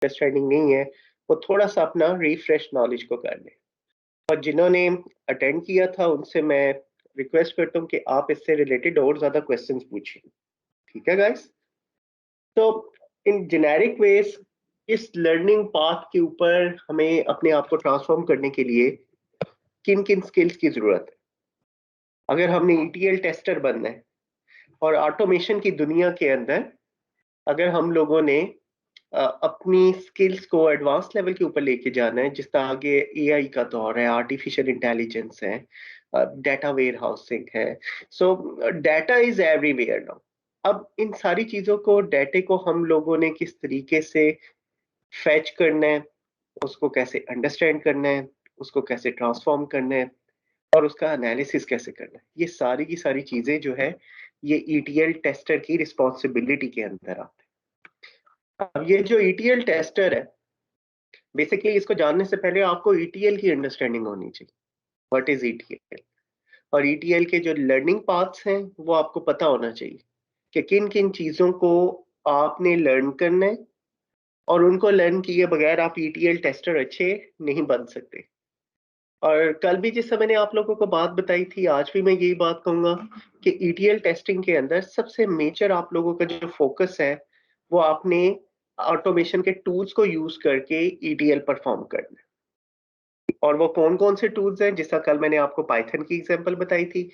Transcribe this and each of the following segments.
Understanding नहीं है वो थोड़ा सा अपना रिफ्रेश नॉलेज को कर लें। और जिन्होंने अटेंड किया था उनसे मैं रिक्वेस्ट करता हूँ कि आप इससे रिलेटेड और ज्यादा क्वेश्चंस पूछिए। ठीक है गाइस? तो इन जेनेरिक वेज इस लर्निंग पाथ के ऊपर हमें अपने आप को ट्रांसफॉर्म करने के लिए किन किन स्किल्स की जरूरत है? अगर हमने ईटीएल टेस्टर बनना है और ऑटोमेशन की दुनिया के अंदर अगर हम लोगों ने अपनी स्किल्स को एडवांस लेवल के ऊपर लेके जाना है, जिस तरह आगे एआई का दौर है, आर्टिफिशियल इंटेलिजेंस है, डाटा वेयर हाउसिंग है, सो डाटा इज एवरीवेयर नाउ। अब इन सारी चीजों को, डाटे को हम लोगों ने किस तरीके से फैच करना है, उसको कैसे अंडरस्टैंड करना है, उसको कैसे ट्रांसफॉर्म करना है और उसका एनालिसिस कैसे करना है, ये सारी की सारी चीजें जो है ये ईटीएल टेस्टर की रिस्पॉन्सिबिलिटी के अंदर आते हैं। अब ये जो ईटीएल टेस्टर है, बेसिकली इसको जानने से पहले आपको ईटीएल की अंडरस्टैंडिंग होनी चाहिए। What is ETL? और ईटीएल के जो लर्निंग पाथ्स हैं वो आपको पता होना चाहिए कि किन किन चीजों को आपने लर्न करना है, और उनको लर्न किए बगैर आप ईटीएल टेस्टर अच्छे नहीं बन सकते। और कल भी जिस समय मैंने आप लोगों को बात बताई थी, आज भी मैं यही बात कहूंगा कि ईटीएल टेस्टिंग के अंदर सबसे मेजर आप लोगों का जो फोकस है वो आपने ऑटोमेशन के टूल्स को यूज करके ईटीएल परफॉर्म करना है। और वो कौन कौन से टूल्स हैं, जिसका कल मैंने आपको पाइथन की एग्जांपल बताई थी,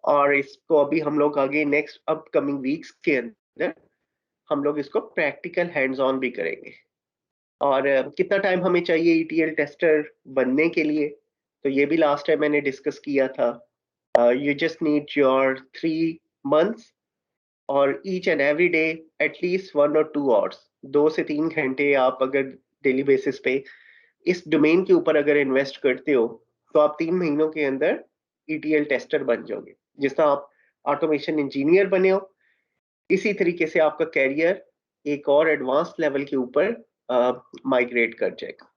और इसको अभी हम लोग आगे नेक्स्ट अपकमिंग वीक्स के अंदर हम लोग इसको प्रैक्टिकल हैंड्स ऑन भी करेंगे। और कितना टाइम हमें चाहिए ईटीएल टेस्टर बनने के लिए, तो ये भी लास्ट टाइम मैंने डिस्कस किया था। You just need your 3 months, और each and every day at least 1 or 2 hours, 2 से 3 घंटे आप अगर डेली बेसिस पे इस डोमेन के ऊपर अगर इन्वेस्ट करते हो तो आप 3 महीनों के अंदर ईटीएल टेस्टर बन जाओगे। जिस तरह आप ऑटोमेशन इंजीनियर बने हो, इसी तरीके से आपका कैरियर एक और एडवांस लेवल के ऊपर माइग्रेट कर जाएगा।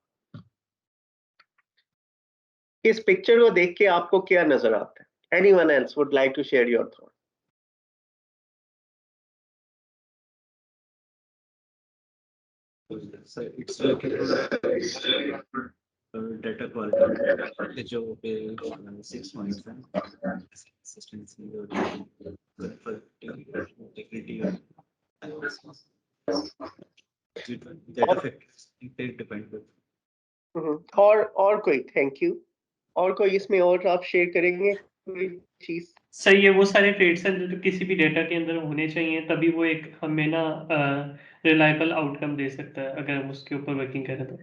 इस पिक्चर को देख के आपको क्या नजर आता है? Anyone else would like to share your thought? So it's like data quality जो पे 6 points हैं, consistency और integrity और data factors पे depend करते हैं। और कोई? Thank you. और कोई इसमें और आप शेयर करेंगे कोई चीज? सर ये वो सारे ट्रेड्स हैं जो किसी भी डेटा के अंदर होने चाहिए, तभी वो एक हमें ना रिलायबल आउटकम दे सकता है अगर हम उसके ऊपर वर्किंग करें तो।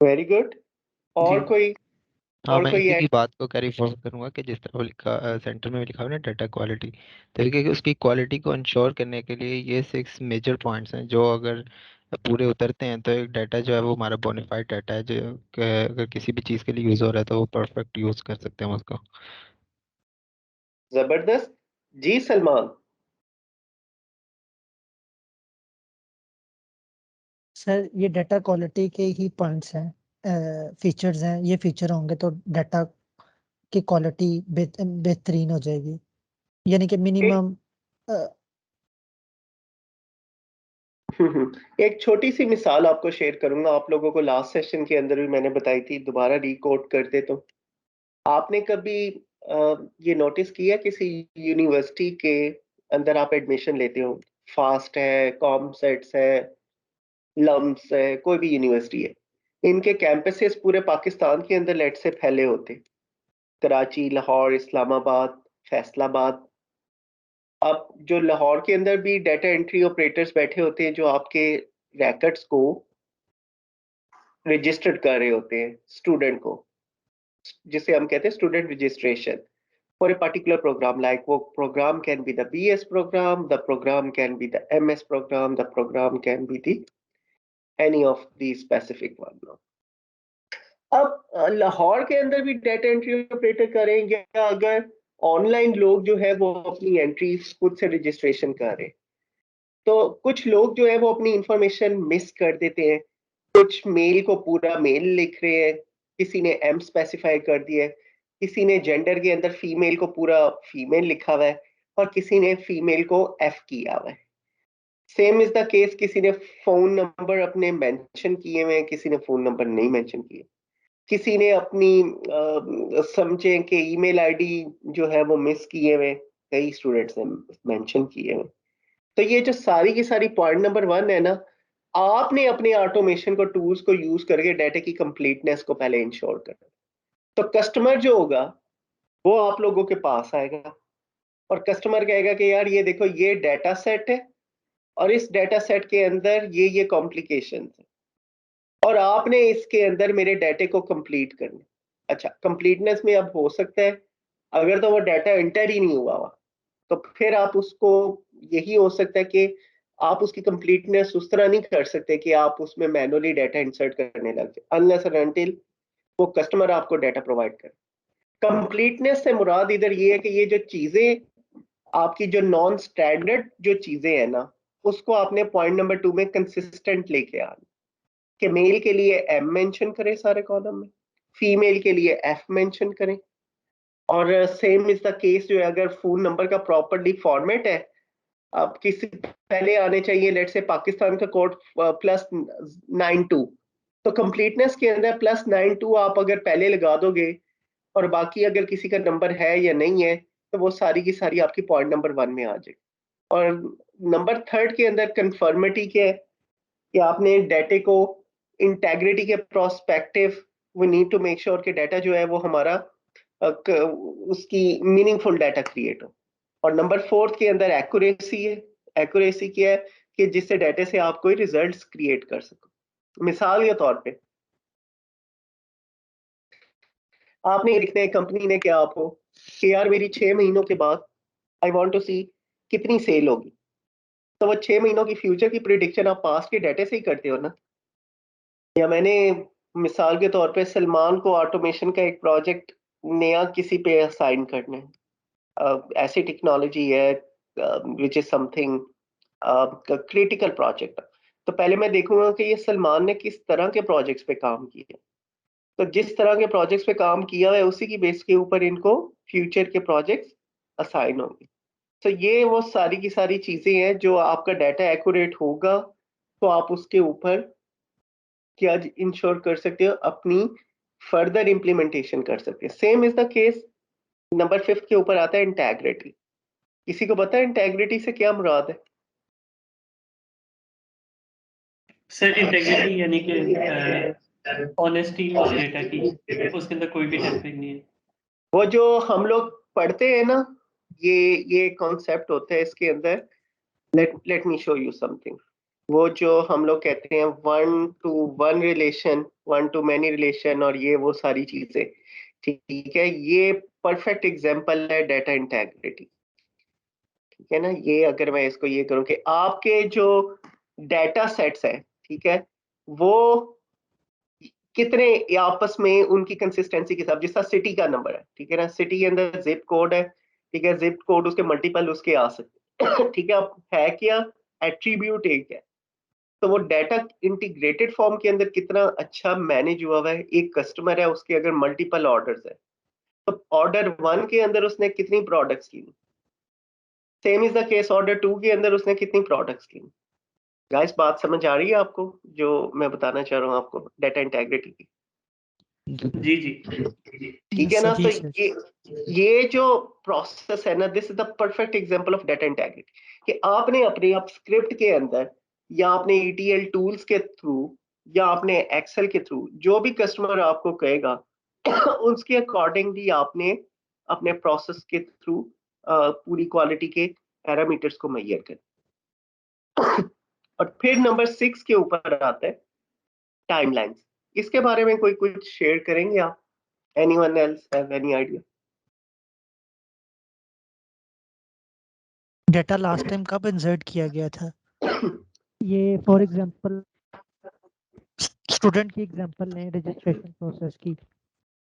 Very good. और जी। कोई? हाँ, और मैं कोई इसी की बात को कैरी फॉरवर्ड करूंगा कि जिस तरह वो लिखा सेंटर में लिखा हुआ है ना, डाटा क्वालिटी, तो देखिए कि उसकी क्वालिटी को इंश्योर करने के लिए ये 6 मेजर पॉइंट्स हैं जो अगर पूरे उतरते हैं तो एक डाटा जो है वो हमारा बोनाफाइड डाटा है, जो अगर किसी भी चीज़ के लिए यूज़ हो रहा है तो वो परफेक्ट यूज़ कर सकते हैं हम उसको। जबरदस्त। जी सलमान। सर ये डाटा क्वालिटी के ही पॉइंट्स हैं, फीचर्स हैं। ये फीचर होंगे तो डाटा की क्वालिटी बेहतरीन हो जाएगी, यानी कि मिनिमम। एक छोटी सी मिसाल आपको शेयर करूंगा, आप लोगों को लास्ट सेशन के अंदर भी मैंने बताई थी, दोबारा रिकोट कर दे तो। आपने कभी ये नोटिस किया किसी यूनिवर्सिटी के अंदर आप एडमिशन लेते हो, फास्ट है, कॉमसेट्स है, लम्स है, कोई भी यूनिवर्सिटी है, इनके कैंपसेस पूरे पाकिस्तान के अंदर लेट से फैले होते, कराची, लाहौर, इस्लामाबाद, फैसलाबाद। अब जो लाहौर के अंदर भी डाटा एंट्री ऑपरेटर्स बैठे होते हैं जो आपके रैकेट्स को रजिस्टर्ड कर रहे होते हैं स्टूडेंट को, जिसे हम कहते हैं student registration for a particular program. Like वो program can be the BS program, the program can be the MS program, the program can be the any of these specific one. अब लाहौर के अंदर भी डाटा एंट्री ऑपरेटर करें, या अगर online लोग जो है वो अपनी एंट्री खुद से रजिस्ट्रेशन कर रहे हैं, तो कुछ लोग जो है वो अपनी इंफॉर्मेशन मिस कर देते हैं। कुछ मेल को पूरा मेल लिख रहे हैं, किसी ने एम स्पेसिफाई कर दिया है, किसी ने जेंडर के अंदर फीमेल को पूरा फीमेल लिखा हुआ है, और किसी ने फीमेल को एफ किया हुआ है। सेम इज द केस, किसी ने फोन नंबर अपने मेंशन किए हुए हैं, किसी ने फोन नंबर नहीं मेंशन किए, किसी ने अपनी समझे कि ईमेल आईडी जो है वो मिस किए हुए, कई स्टूडेंट्स ने मेंशन किए हुए। तो ये जो सारी की सारी पॉइंट नंबर 1 है ना, आपने अपने ऑटोमेशन को टूल्स को यूज करके डाटा की कंप्लीटनेस को पहले इंश्योर करना। तो कस्टमर जो होगा वो आप लोगों के पास आएगा और कस्टमर कहेगा कि यार ये देखो ये डाटा सेट है और इस डाटा सेट के अंदर ये कॉम्प्लिकेशन है और आपने इसके अंदर मेरे डाटे को कंप्लीट करना। अच्छा, कंप्लीटनेस में अब हो सकता है अगर तो वो डाटा एंटर ही नहीं हुआ हुआ तो फिर आप उसको, यही हो सकता है कि आप उसकी कंप्लीटनेस उस तरह नहीं कर सकते कि आप उसमें मैनुअली डाटा इंसर्ट करने लग जाए अनलेस एंड अनटिल वो कस्टमर आपको डाटा प्रोवाइड करे। कंप्लीटनेस से मुराद इधर ये है कि ये जो चीजें आपकी जो नॉन स्टैंडर्ड जो चीजें हैं ना, उसको आपने पॉइंट नंबर 2 में कंसिस्टेंट लेके आना कि मेल के लिए एम मेंशन करें सारे कॉलम में, फीमेल के लिए एफ मेंशन करें, और सेम इज द केस जो है अगर फोन नंबर का प्रॉपरली फॉर्मेट है, अब किसी पहले आने चाहिए लेट से पाकिस्तान का कोड +92, तो कंप्लीटनेस के अंदर +92 आप अगर पहले लगा दोगे और बाकी अगर किसी का नंबर है या नहीं है तो वो सारी की सारी आपकी पॉइंट नंबर 1 में आ जाएगी। और नंबर 3 के अंदर कंफर्मिटी के है कि आपने डाटे को इंटेग्रिटी के prospective we need to make sure कि डाटा जो है वो हमारा उसकी मीनिंगफुल डाटा क्रिएट हो। और नंबर 4 के अंदर एक्यूरेसी है। एक्यूरेसी क्या है कि जिससे डाटे से आप कोई रिजल्ट्स क्रिएट कर सको। मिसाल के तौर पे आपने लिखना है कंपनी ने क्या आपको कि यार मेरी 6 महीनों के बाद आई वांट टू सी कितनी सेल होगी, तो वो 6 महीनों की फ्यूचर की प्रिडिक्शन आप पास्ट के डाटे से ही करते हो ना। या मैंने मिसाल के तौर पे सलमान को ऑटोमेशन का एक प्रोजेक्ट नया किसी पे असाइन करना है, ऐसी टेक्नोलॉजी है which is something critical project, तो पहले मैं देखूंगा कि ये सलमान ने किस तरह के प्रोजेक्ट्स पे काम किया, तो जिस तरह के प्रोजेक्ट्स पे काम किया है उसी की बेस के ऊपर इनको फ्यूचर के प्रोजेक्ट्स असाइन होंगे। तो ये वो सारी की सारी चीजें हैं जो आपका डाटा एक्यूरेट होगा तो आप उसके ऊपर क्या इंश्योर कर सकते हो, अपनी फर्दर इंप्लीमेंटेशन कर सकते हैं। Same is the case number 5 के ऊपर आता है इंटेग्रिटी। किसी को पता है इंटेग्रिटी से क्या मुराद है? सर इंटेग्रिटी यानी कि ऑनेस्टी उस डेटा की, उसके अंदर कोई भी टेम्परिंग नहीं है। वो जो हम लोग पढ़ते हैं ना, ये कॉन्सेप्ट होता है इसके अंदर। Let me show you something. वो जो हम लोग कहते हैं 1 to 1 relation, 1 to many relation, और ये वो सारी चीजें, ठीक है, ये परफेक्ट एग्जांपल है डाटा इंटेग्रिटी। ठीक है ना, ये अगर मैं इसको ये करूं कि आपके जो डाटा सेट्स है, ठीक है, वो कितने आपस में उनकी कंसिस्टेंसी के साथ, जिस तरह सिटी का नंबर है, ठीक है ना, सिटी के अंदर जिप कोड है, ठीक है, जिप कोड उसके मल्टीपल उसके आ सकते ठीक है, अब है क्या, एट्रीब्यूट एक है, तो वो डाटा इंटीग्रेटेड फॉर्म के अंदर कितना अच्छा मैनेज हुआ हुआ है। एक कस्टमर है, उसके अगर मल्टीपल ऑर्डर्स है तो ऑर्डर 1 के अंदर उसने कितनी प्रोडक्ट्स की, same is the case order 2 के अंदर उसने कितनी प्रोडक्ट्स की। गाइस बात समझ आ रही है आपको जो मैं बताना चाह रहा हूँ आपको डाटा इंटेग्रिटी की? जी जी ठीक है ना, जी तो सर। ये जो प्रोसेस है ना, this is the perfect example of data integrity कि आपने अपने आप स्क्रिप्ट के अंदर या आपने ETL टूल्स के थ्रू या आपने एक्सेल के थ्रू जो भी कस्टमर आपको कहेगा उसके अकॉर्डिंगली आपने अपने प्रोसेस के थ्रू पूरी क्वालिटी के पैरामीटर्स को मेजर कर। और फिर नंबर 6 के ऊपर आता है टाइमलाइंस। इसके बारे में कोई कुछ शेयर करेंगे आप? Anyone else have any idea? Data last time कब इंसर्ट किया गया था? ये फॉर एग्जांपल स्टूडेंट की एग्जांपल लें रजिस्ट्रेशन प्रोसेस की,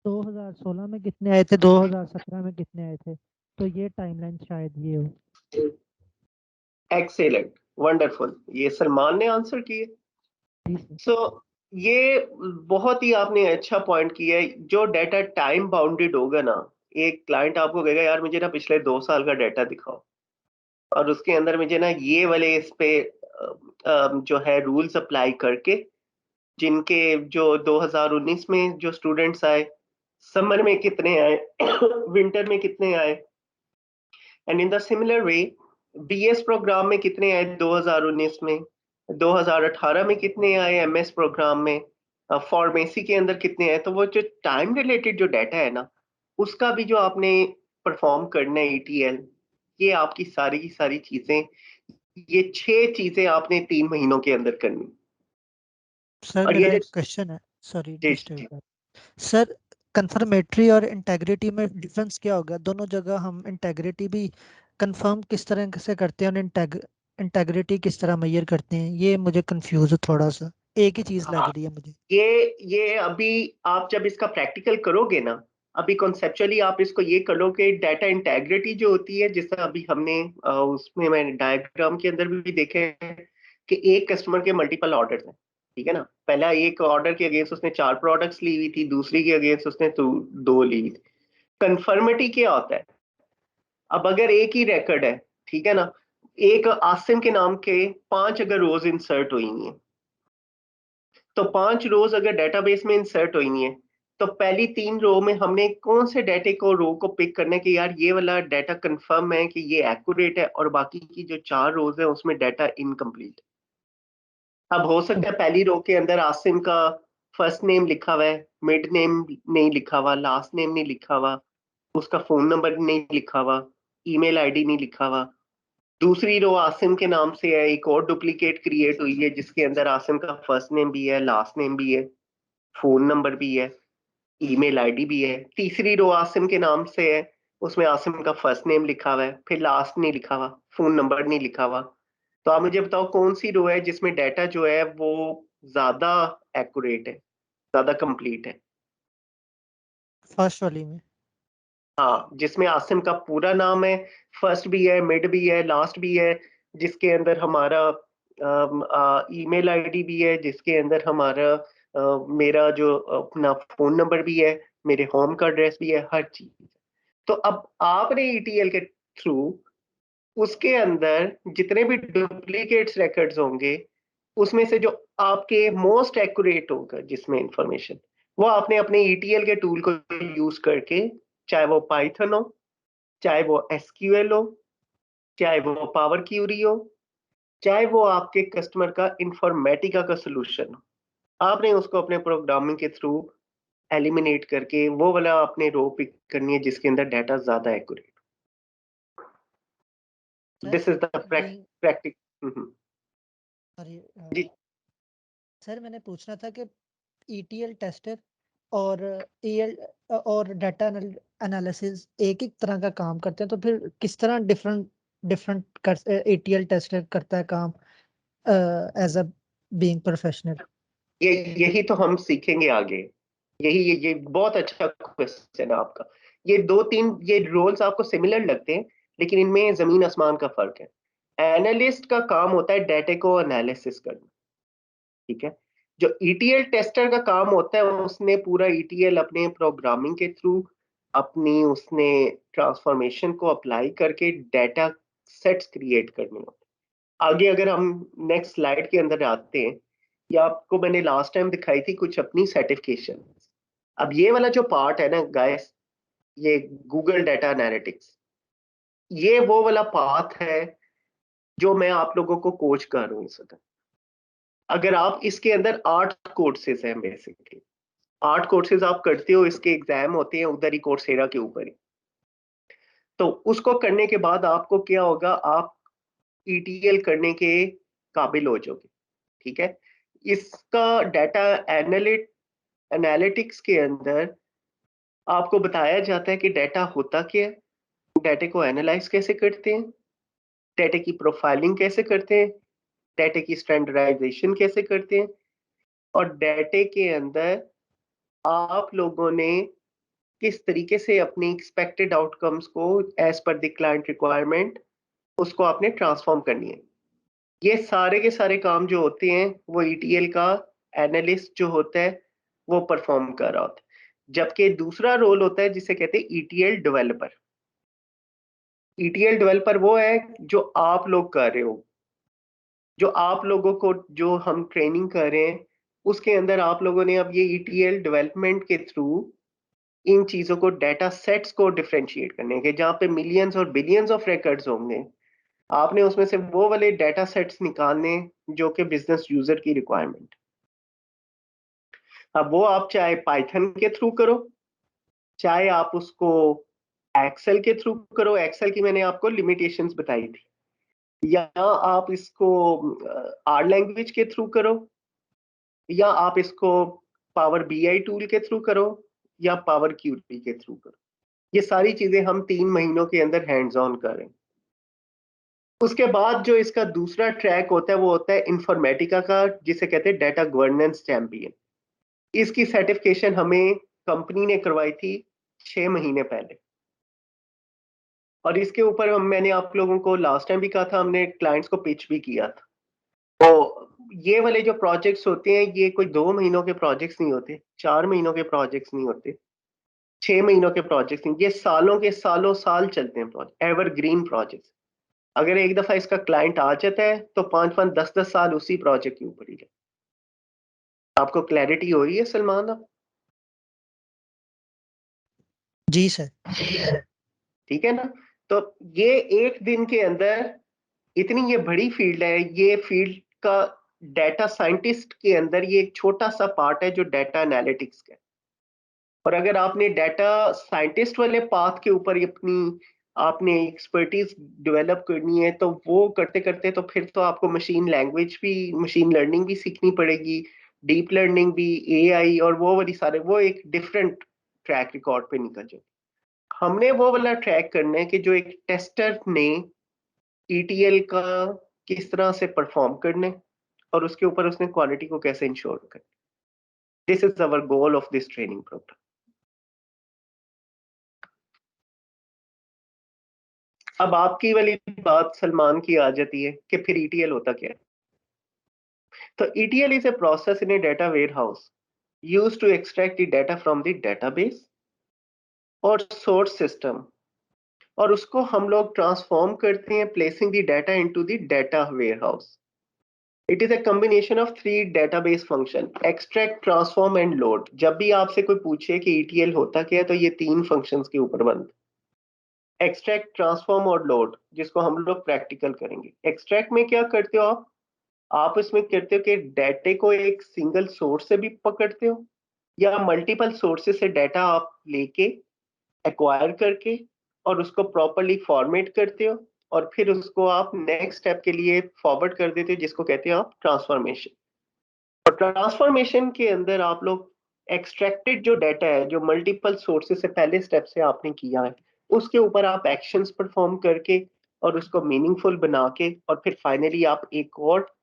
2016 में कितने आए थे, 2017 में कितने आए थे, तो ये टाइमलाइन शायद ये हो। एक्सेलेंट, वंडरफुल, ये सलमान ने आंसर किए। जी सर। सो ये बहुत ही आपने अच्छा पॉइंट किया है। जो डाटा टाइम बाउंडेड होगा ना, एक क्लाइंट आपको कहेगा यार मुझे ना पिछले 2 साल का डाटा दिखाओ, और उसके अंदर मुझे ना ये वाले इस पे जो है रूल्स अप्लाई करके, जिनके जो 2019 में जो स्टूडेंट्स आए, समर में कितने आए, विंटर में कितने आए, and in the similar way BS programme में कितने आए 2019 में, 2018 में कितने आए एमएस प्रोग्राम में, फार्मेसी के अंदर कितने आए। तो वो जो टाइम रिलेटेड जो डाटा है ना, उसका भी जो आपने परफॉर्म करना है ईटीएल, ये आपकी सारी की सारी चीजें, ये 6 चीजें आपने 3 महीनों के अंदर करनी। सर और ये मेरा जो एक क्वेश्चन है, सॉरी जी डिस्टर्ब कर। सर कंफर्मेटरी और इंटेग्रिटी में डिफरेंस क्या होगा? दोनों जगह हम इंटेग्रिटी भी कंफर्म किस तरह से करते हैं और इंटेग्रिटी किस तरह मेजर करते हैं, ये मुझे कंफ्यूज है थोड़ा सा, एक ही चीज लग हाँ, रही है मुझे। ये अभी आप जब इसका प्रैक्टिकल करोगे ना, अभी कॉन्सेप्चुअली आप इसको ये करो कि डाटा इंटेग्रिटी जो होती है, जैसा अभी हमने उसमें मैंने डायग्राम के अंदर भी देखे हैं कि एक कस्टमर के मल्टीपल ऑर्डर्स हैं, ठीक है ना। पहला एक ऑर्डर के अगेंस्ट उसने 4 प्रोडक्ट्स ली हुई थी, दूसरी के अगेंस्ट उसने 2 ली हुई थी। कंफर्मिटी क्या होता है? अब अगर एक ही रिकॉर्ड है, ठीक है ना, एक आसिम के नाम के 5 अगर रोज इंसर्ट हुई हैं, तो 5 रोज अगर डेटाबेस में इंसर्ट हुई हैं, तो पहली 3 रो में हमने कौन से डाटे को रो को पिक करना है कि यार ये वाला डाटा कंफर्म है कि ये एक्यूरेट है, और बाकी की जो 4 रोज है उसमें डाटा इनकम्प्लीट। अब हो सकता है पहली रो के अंदर आसिम का फर्स्ट नेम लिखा हुआ है, मिड नेम नहीं लिखा हुआ, लास्ट नेम नहीं लिखा हुआ, उसका फोन नंबर नहीं लिखा हुआ, ईमेल आईडी नहीं लिखा हुआ। दूसरी रो आसिम के नाम से है, एक और डुप्लीकेट क्रिएट हुई है जिसके अंदर आसिम का फर्स्ट नेम भी है, लास्ट नेम भी है, फोन नंबर भी है, ईमेल आईडी भी है। तीसरी रो आसिम के नाम से है, उसमें आसिम का फर्स्ट नेम लिखा हुआ है, फिर लास्ट नहीं लिखा हुआ, फोन नंबर नहीं लिखा हुआ। तो आप मुझे बताओ कौन सी रो है जिसमें डाटा जो है वो ज्यादा एक्यूरेट है, ज्यादा कंप्लीट है? फर्स्ट वाली में। हाँ, जिसमें आसिम का पूरा नाम है, फर्स्ट भी है, मिड भी है, लास्ट भी है, जिसके अंदर हमारा ईमेल आईडी भी है, जिसके अंदर हमारा मेरा जो अपना फोन नंबर भी है, मेरे होम का एड्रेस भी है, हर चीज। तो अब आपने ईटीएल के थ्रू उसके अंदर जितने भी डुप्लीकेट्स रिकॉर्ड्स होंगे, उसमें से जो आपके मोस्ट एक्यूरेट होगा जिसमें इंफॉर्मेशन, वो आपने अपने ईटीएल के टूल को यूज करके, चाहे वो पाइथन हो, चाहे वो एसक्यूएल हो, चाहे वो पावर क्यूरी हो, चाहे वो आपके कस्टमर का इंफॉर्मेटिका का सोल्यूशन हो, आपने उसको अपने प्रोग्रामिंग के थ्रू एलिमिनेट करके वो वाला आपने रो पिक करनी है जिसके अंदर डाटा ज्यादा accurate. Sir this is the being practice. Sorry जी, सर मैंने पूछना था कि ईटीएल टेस्टर और ईएल और डाटा एनालिसिस एक ही तरह का काम करते हैं, तो फिर किस तरह डिफरेंट डिफरेंट कर ईटीएल टेस्टर करता है काम एज अ बीइंग प्रोफेशनल? ये यही तो हम सीखेंगे आगे। यही ये बहुत अच्छा क्वेश्चन है आपका। ये 2-3 ये रोल्स आपको सिमिलर लगते हैं, लेकिन इनमें जमीन आसमान का फर्क है। एनालिस्ट का काम होता है डाटा को एनालिसिस करना, ठीक है। जो ईटीएल टेस्टर का काम होता है, उसने पूरा ईटीएल अपने प्रोग्रामिंग के थ्रू अपनी उसने ट्रांसफॉर्मेशन को अप्लाई करके डाटा सेट्स क्रिएट करने होते हैं। आगे अगर हम नेक्स्ट स्लाइड के अंदर आते हैं, या आपको मैंने लास्ट टाइम दिखाई थी कुछ अपनी सर्टिफिकेशन। अब ये वाला जो पार्ट है ना गाइस, ये गूगल डाटा एनालिटिक्स, ये वो वाला पाथ है जो मैं आप लोगों को कोच कर रहा हूँ इस वक्त। अगर आप इसके अंदर 8 कोर्सेज हैं बेसिकली, 8 कोर्सेज आप करते हो, इसके एग्जाम होते हैं उधर ही कोर्सेरा के ऊपर ही। तो उसको करने के बाद आपको क्या होगा, आप ईटीएल करने के काबिल हो जाओगे, ठीक है। इसका डाटा एनालिटिक्स के अंदर आपको बताया जाता है कि डाटा होता क्या है, डाटा को एनालाइज कैसे करते हैं, डाटा की प्रोफाइलिंग कैसे करते हैं, डाटा की स्टैंडर्डाइजेशन कैसे करते हैं, और डाटा के अंदर आप लोगों ने किस तरीके से अपनी एक्सपेक्टेड आउटकम्स को as per the client requirement उसको आपने ट्रांसफॉर्म करनी है। ये सारे के सारे काम जो होते हैं वो ईटीएल का एनालिस्ट जो होता है वो परफॉर्म कर रहा होता है। जबकि दूसरा रोल होता है जिसे कहते हैं ईटीएल डेवलपर। ETL डेवलपर वो है जो आप लोग कर रहे हो, जो आप लोगों को जो हम ट्रेनिंग कर रहे हैं उसके अंदर आप लोगों ने अब ये ETL डेवलपमेंट के थ्रू इन चीजों को, डाटा सेट्स को डिफरेंशिएट करने के, जहाँ पे मिलियंस और बिलियंस ऑफ रिकॉर्ड्स होंगे, आपने उसमें से वो वाले डाटा सेट्स निकालने जो कि बिजनेस यूजर की रिक्वायरमेंट। अब वो आप चाहे पाइथन के थ्रू करो, चाहे आप उसको एक्सेल के थ्रू करो, एक्सेल की मैंने आपको लिमिटेशंस बताई थी, या आप इसको आर लैंग्वेज के थ्रू करो, या आप इसको पावर BI टूल के थ्रू करो, या पावर क्यूरी के थ्रू करो। ये सारी चीजें हम 3 महीनों के अंदर हैंड्स ऑन करें। उसके बाद जो इसका दूसरा ट्रैक होता है वो होता है इन्फॉर्मेटिका का, जिसे कहते हैं डाटा गवर्नेंस चैंपियन। इसकी सर्टिफिकेशन हमें कंपनी ने करवाई थी 6 महीने पहले, और इसके ऊपर मैंने आप लोगों को लास्ट टाइम भी कहा था, हमने क्लाइंट्स को पिच भी किया था। तो ये वाले जो प्रोजेक्ट्स होते हैं ये कोई 2 महीनों के प्रोजेक्ट्स नहीं होते, 4 महीनों के प्रोजेक्ट्स नहीं होते, 6 महीनों के प्रोजेक्ट्स नहीं, ये सालों के सालों साल चलते हैं प्रोजेक्ट, एवरग्रीन प्रोजेक्ट्स। अगर एक दफा इसका क्लाइंट आ जाता है तो 5-5, 10-10 साल उसी प्रोजेक्ट के ऊपर ही है। आपको क्लैरिटी हो रही है सलमान? अब जी सर। ठीक है ना? तो ये एक दिन के अंदर इतनी ये बड़ी फील्ड है, ये फील्ड का डाटा साइंटिस्ट के अंदर ये एक छोटा सा पार्ट है जो डाटा एनालिटिक्स का है। और अगर आपने डाटा साइंटिस्ट वाले पाथ के ऊपर अपनी आपने एक्सपर्टीज डेवलप करनी है तो वो करते करते तो फिर तो आपको मशीन लैंग्वेज भी, मशीन लर्निंग भी सीखनी पड़ेगी, डीप लर्निंग भी, AI, और वो वाली सारे, वो एक डिफरेंट ट्रैक रिकॉर्ड पे निकल जाए। हमने वो वाला ट्रैक करना है कि जो एक टेस्टर ने ETL का किस तरह से परफॉर्म करने और उसके ऊपर उसने क्वालिटी को कैसे इंश्योर करना। This is our goal of this training programme. अब आपकी वाली बात सलमान की आ जाती है कि फिर ETL होता क्या है? तो ETL is a process in a data warehouse used to extract the data from the database और source system, और उसको हम लोग ट्रांसफॉर्म करते हैं placing the data into the data warehouse. It is a combination of 3 database function, extract, transform and load. जब भी आपसे कोई पूछे कि ETL होता क्या है तो ये 3 फंक्शंस के ऊपर बंद, एक्सट्रैक्ट, ट्रांसफॉर्म और लोड, जिसको हम लोग प्रैक्टिकल करेंगे। एक्सट्रैक्ट में क्या करते हो आप इसमें करते हो कि डाटे को एक सिंगल सोर्स से भी पकड़ते हो या मल्टीपल सोर्सेस से डाटा आप लेके एक्वायर करके और उसको प्रॉपरली फॉर्मेट करते हो और फिर उसको आप नेक्स्ट स्टेप के लिए फॉरवर्ड कर देते हो, जिसको कहते हैं आप ट्रांसफॉर्मेशन। और ट्रांसफॉर्मेशन के अंदर आप लोग एक्सट्रैक्टेड जो डाटा है जो मल्टीपल सोर्सेस से पहले स्टेप से आपने किया है उसके ऊपर आप एक्शंस परफॉर्म करके और उसको मीनिंगफुल बना के और फिर फाइनली आप एक और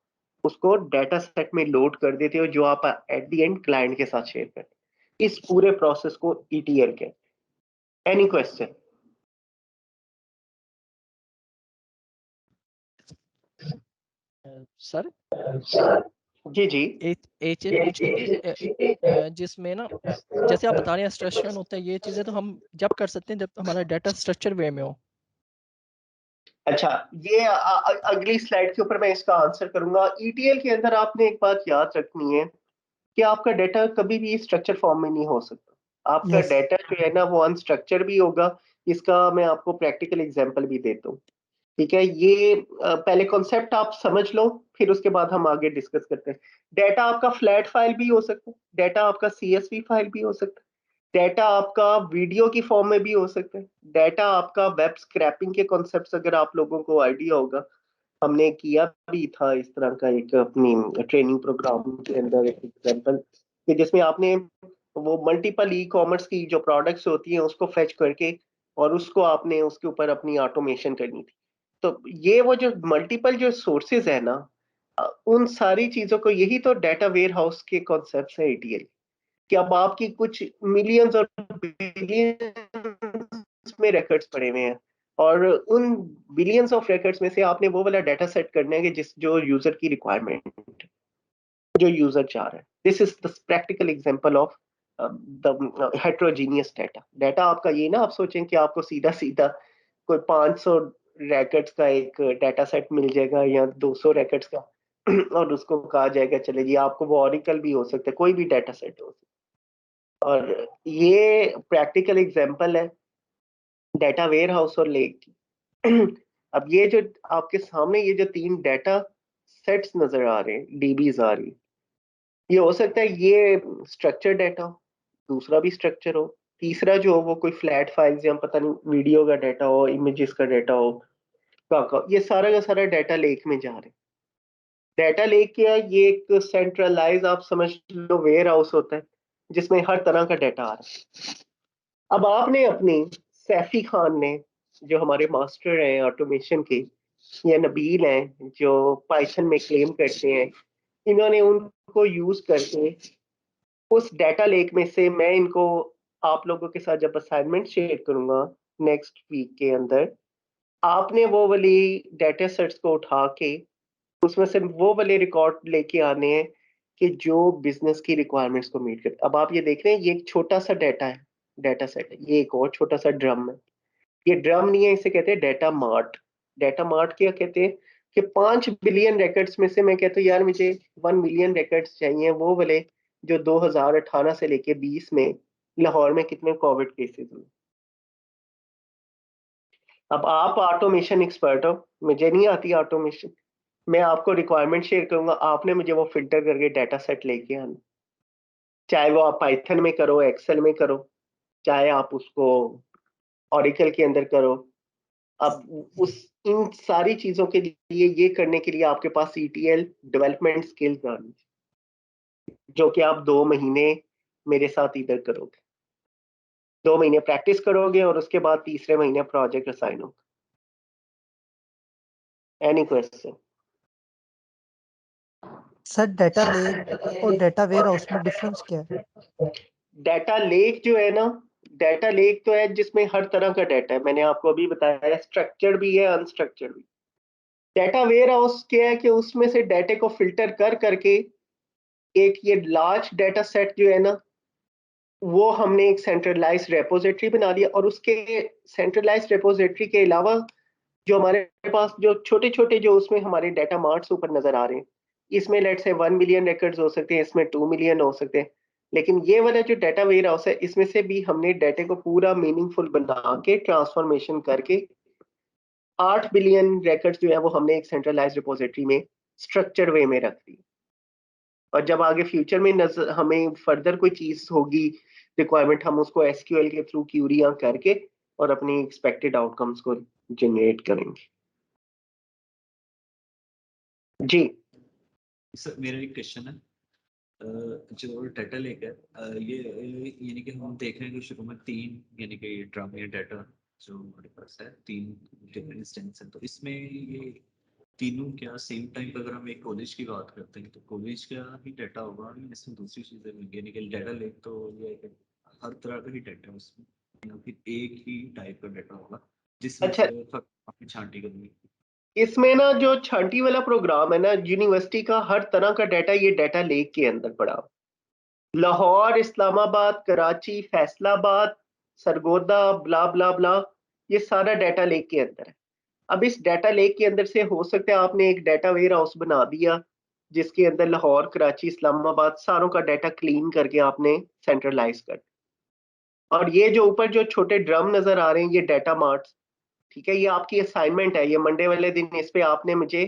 उसको डाटा सेट में लोड कर देते हो जो आप एट द एंड क्लाइंट के साथ शेयर करते हो। इस पूरे प्रोसेस को ETL कहते हैं। Any question? सर जी जी। एक चीज पूछनी थी जिसमें ना जैसे आप बता रहे हैं स्ट्रक्चर होता है, ये चीजें तो हम जब कर सकते हैं जब हमारा डाटा स्ट्रक्चर वे में हो। अच्छा, ये अगली स्लाइड के ऊपर मैं इसका आंसर करूंगा। ETL के अंदर आपने एक बात याद रखनी है कि आपका डाटा कभी भी स्ट्रक्चर फॉर्म में नहीं हो सकता। आपका Yes. डाटा जो है ना वो अनस्ट्रक्चर भी होगा। इसका मैं आपको प्रैक्टिकल एग्जांपल भी देता हूँ। ठीक है, ये पहले कॉन्सेप्ट आप समझ लो फिर उसके बाद हम आगे डिस्कस करते हैं। डाटा आपका फ्लैट फाइल भी हो सकता है, डाटा आपका CSV फाइल भी हो सकता है, डाटा आपका वीडियो की फॉर्म में भी हो सकता है, डाटा आपका वेब स्क्रैपिंग के कॉन्सेप्ट्स अगर आप लोगों को आइडिया होगा, हमने किया भी था इस तरह का एक अपनी ट्रेनिंग प्रोग्राम के अंदर एक एग्जांपल कि जिसमें आपने वो मल्टीपल ई-कॉमर्स की जो प्रोडक्ट्स होती हैं उसको फेच करके और उसको आपने उसके ऊपर अपनी ऑटोमेशन करनी थी। तो ये वो जो मल्टीपल जो सोर्सेज है ना, उन सारी चीजों को, यही तो डाटा वेयर हाउस के कॉन्सेप्ट है ETL, कि अब आपकी कुछ मिलियंस और बिलियंस में रिकॉर्ड्स पड़े हुए हैं और उन बिलियंस ऑफ रिकॉर्ड्स में से आपने वो वाला डाटा सेट करना है कि जिस जो यूजर की रिक्वायरमेंट, जो यूजर चाह रहा है। This is the practical example of the heterogeneous data. Data आपका ये ना आप सोचें कि आपको सीधा सीधा कोई 500 रैकेट्स का एक डाटा सेट मिल जाएगा या 200 रैकेट्स का और उसको कहा जाएगा चले जी आपको वो ऑरिकल भी हो सकता है, कोई भी डाटा सेट हो सकता है। और ये प्रैक्टिकल एग्जांपल है डाटा वेयर हाउस और लेक की। अब ये जो आपके सामने ये जो 3 डाटा सेट्स नजर आ रहे हैं, डीबीज आ रही है, ये हो सकता है ये स्ट्रक्चर डाटा हो, दूसरा भी स्ट्रक्चर हो, तीसरा जो हो वो कोई फ्लैट फाइल्स या पता नहीं वीडियो का डाटा हो, इमेजेस का डाटा हो, ये सारा का सारा डाटा लेक में जा रहे हैं। डाटा लेक क्या है? ये एक सेंट्रलाइज आप समझ लो वेयर हाउस होता है जिसमें हर तरह का डाटा आ रहा है। अब आपने अपनी सैफी खान ने जो हमारे मास्टर हैं ऑटोमेशन के, या नबील हैं जो पाइथन में क्लेम करते हैं, इन्होंने उनको यूज करके उस डाटा लेक में से मैं इनको आप लोगों के साथ जब असाइनमेंट शेयर करूंगा नेक्स्ट वीक के अंदर, आपने वो वाली डाटा सेट्स को उठा के उसमें से वो वाले रिकॉर्ड लेके आने हैं कि जो बिजनेस की रिक्वायरमेंट्स को मीट करते। अब आप ये देख रहे हैं ये एक छोटा सा डाटा है, डाटा सेट है, ये एक और छोटा सा ड्रम है। ये ड्रम नहीं है, इसे कहते हैं डाटा मार्ट। डाटा मार्ट क्या कहते हैं कि 5 बिलियन रिकॉर्ड्स में से मैं कहता हूँ यार मुझे 1 मिलियन रिकॉर्ड्स चाहिए, वो वाले जो 2018 से लेके 20 में लाहौर में कितने कोविड केसेस हुए। अब आप ऑटोमेशन एक्सपर्ट हो, मुझे नहीं आती ऑटोमेशन, मैं आपको रिक्वायरमेंट शेयर करूंगा, आपने मुझे वो फिल्टर करके डाटा सेट लेके आना, चाहे वो आप पाइथन में करो, एक्सेल में करो, चाहे आप उसको ऑरिकल के अंदर करो। अब उस इन सारी चीजों के लिए ये करने के लिए आपके पास ETL डेवलपमेंट स्किल्स आनी चाहिए, जो कि आप 2 महीने मेरे साथ इधर करोगे, 2 महीने प्रैक्टिस करोगे और उसके बाद तीसरे महीने प्रोजेक्ट असाइन होगा। Any question? Sir data lake और डाटा वेयर हाउस में डिफरेंस क्या है? डाटा लेक जो है ना, डाटा लेक तो है जिसमें हर तरह का डाटा है, मैंने आपको अभी बताया, स्ट्रक्चर्ड भी है अनस्ट्रक्चर्ड भी। डाटा वेयर हाउस क्या है कि उसमें से डाटे को फिल्टर कर करके एक ये लार्ज डाटा सेट जो है ना वो हमने एक सेंट्रलाइज्ड रेपोजिटरी बना दिया, और उसके सेंट्रलाइज्ड रेपोजिटरी के अलावा जो हमारे पास जो छोटे छोटे जो उसमें हमारे डाटा मार्ट्स ऊपर नजर आ रहे हैं, इसमें लेट्स से 1 मिलियन रिकॉर्ड्स हो सकते हैं, इसमें 2 मिलियन हो सकते हैं, लेकिन ये वाला जो डाटा वेयर हाउस है इसमें से भी हमने डाटे को पूरा मीनिंगफुल बना के ट्रांसफॉर्मेशन करके 8 बिलियन रिकॉर्ड्स जो है वो हमने एक सेंट्रलाइज्ड रिपोजिटरी में स्ट्रक्चर वे में रख दी। और जब आगे फ्यूचर में हमें फर्दर कोई चीज होगी रिक्वायरमेंट, हम उसको SQL के थ्रू क्यूरियां करके और अपनी एक्सपेक्टेड आउटकम्स को जनरेट करेंगे। जी सर मेरा एक क्वेश्चन है, जो डाटा लेक है ये यानी कि हम देख रहे हैं कि शुरू में 3 यानी कि ड्रम या डाटा जो हमारे पास है 3 डिफरेंट इंस्टेंस है, तो इसमें ये तीनों क्या सेम टाइम पर, अगर हम एक कॉलेज की बात करते हैं तो कॉलेज का ही डाटा होगा, इसमें दूसरी चीजें होंगी, यानी कि डाटा लेक तो ये है कि हर तरह का ही डाटा है उसमें, या फिर एक ही टाइप का डाटा होगा जिसमें अच्छा, से आपने छांटी करनी। इसमें ना जो छांटी वाला प्रोग्राम है ना, यूनिवर्सिटी का हर तरह का डाटा ये डाटा लेक के अंदर पड़ा, लाहौर, इस्लामाबाद, कराची, फैसलाबाद, सरगोदा, ब्ला ब्ला ब्ला, ये सारा डाटा लेक के अंदर है। अब इस डाटा लेक के अंदर से हो सकता है आपने एक डाटा वेयर हाउस बना दिया जिसके अंदर लाहौर, कराची, इस्लामाबाद सारों का डाटा क्लीन करके आपने सेंट्रलाइज कर, और ये जो ऊपर जो छोटे ड्रम नजर आ रहे हैं ये डाटा मार्ट्स, ठीक है, ये आपकी असाइनमेंट है, ये मंडे वाले दिन इस पे आपने मुझे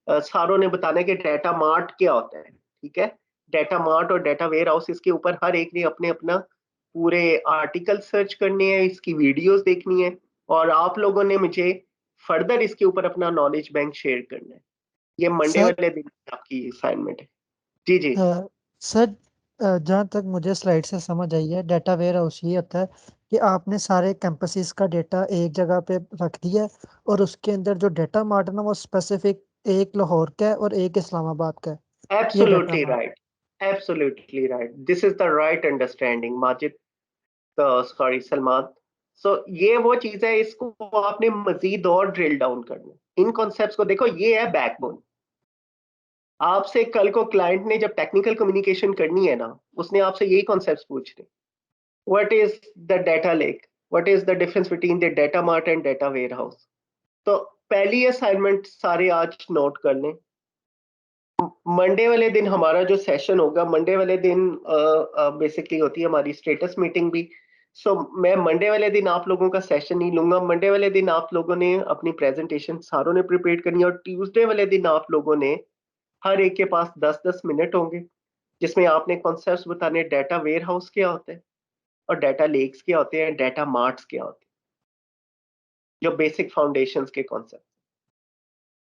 सारों ने बताना है कि डाटा मार्ट क्या होता है, ठीक है। डाटा मार्ट और डाटा वेयर हाउस, इसके ऊपर हर एक ने अपने अपना पूरे आर्टिकल सर्च करने हैं, इसकी वीडियोस देखनी है, और आप लोगों ने मुझे फर्दर इसके ऊपर अपना नॉलेज बैंक शेयर करना है। ये मंडे सर वाले दिन आपकी असाइनमेंट है। जी जी सर जहाँ तक मुझे स्लाइड से समझ आई है डाटा वेयर हाउस ये होता है कि आपने सारे कैंपसेस का डाटा एक जगह पे रख दिया है और उसके अंदर जो डाटा मार्ट है ना वो स्पेसिफिक एक लाहौर का है और एक इस्लामाबाद का है, ये data absolutely mart. Right, absolutely right, this is the right understanding Majid, sorry Salman. So ये वो चीज है, इसको आपने मजीद और ड्रिल डाउन करना, इन कॉन्सेप्ट्स को देखो, ये है बैकबोन। आपसे कल को क्लाइंट ने जब टेक्निकल कम्युनिकेशन करनी है ना, उसने आपसे यही कॉन्सेप्ट्स पूछने, what is the data lake, what is the difference between the data mart and data warehouse. तो पहली असाइनमेंट सारे आज नोट कर लें। मंडे वाले दिन हमारा जो सेशन होगा, मंडे वाले दिन बेसिकली होती है हमारी स्टेटस मीटिंग भी। सो मैं मंडे वाले दिन आप लोगों का सेशन नहीं लूंगा। मंडे वाले दिन आप लोगों ने अपनी प्रेजेंटेशन सारों ने प्रिपेयर करनी है, और ट्यूसडे वाले दिन आप लोगों ने हर एक के पास 10-10 मिनट होंगे जिसमें आपने कॉन्सेप्ट्स बताने, डाटा वेयर हाउस क्या होता है और डाटा लेक्स क्या होते हैं, डाटा मार्ट्स क्या होते हैं, जो बेसिक फाउंडेशंस के कॉन्सेप्ट।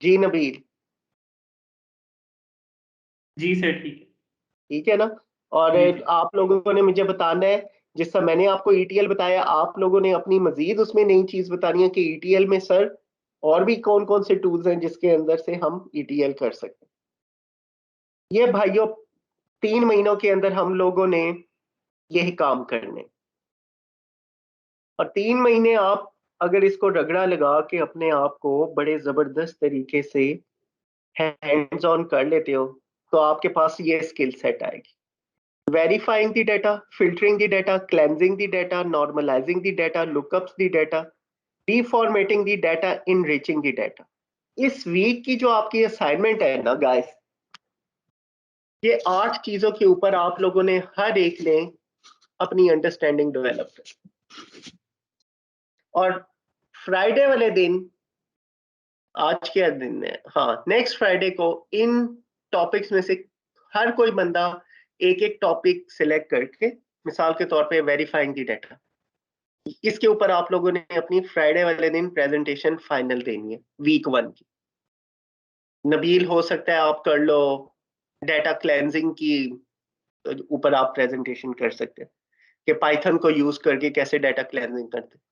जी नबील, जी सर ठीक है। ठीक है ना। और जी, जी। आप लोगों ने मुझे बताना है, जिस तरह मैंने आपको ईटीएल बताया, आप लोगों ने अपनी मजीद उसमें नई चीज बतानी है कि ईटीएल में सर और भी कौन कौन से टूल्स हैं जिसके अंदर से हम ईटीएल कर सकते हैं। ये भाइयों 3 महीनों के अंदर हम लोगों ने यही काम करने, और 3 महीने आप अगर इसको रगड़ा लगा के अपने आप को बड़े जबरदस्त तरीके से हैंड्स ऑन कर लेते हो तो आपके पास ये स्किल सेट आएगी। Verifying the data, filtering the data, cleansing the data, normalizing the data, lookups the data, deformatting the data, enriching the data. इस वीक की जो आपकी असाइनमेंट है ना गाइस, ये 8 चीजों के ऊपर आप लोगों ने हर एक ने अपनी अंडरस्टैंडिंग डेवलप कर, और फ्राइडे वाले दिन, आज क्या दिन है, हाँ नेक्स्ट फ्राइडे को इन टॉपिक्स में से हर कोई बंदा एक एक टॉपिक सिलेक्ट करके, मिसाल के तौर पे वेरीफाइंग दी डाटा, इसके ऊपर आप लोगों ने अपनी फ्राइडे वाले दिन प्रेजेंटेशन फाइनल देनी है वीक 1 की। नबील हो सकता है आप कर लो डाटा क्लेंजिंग की ऊपर आप प्रेजेंटेशन कर सकते हैं कि पाइथन को यूज करके कैसे डाटा क्लेंजिंग करते हैं।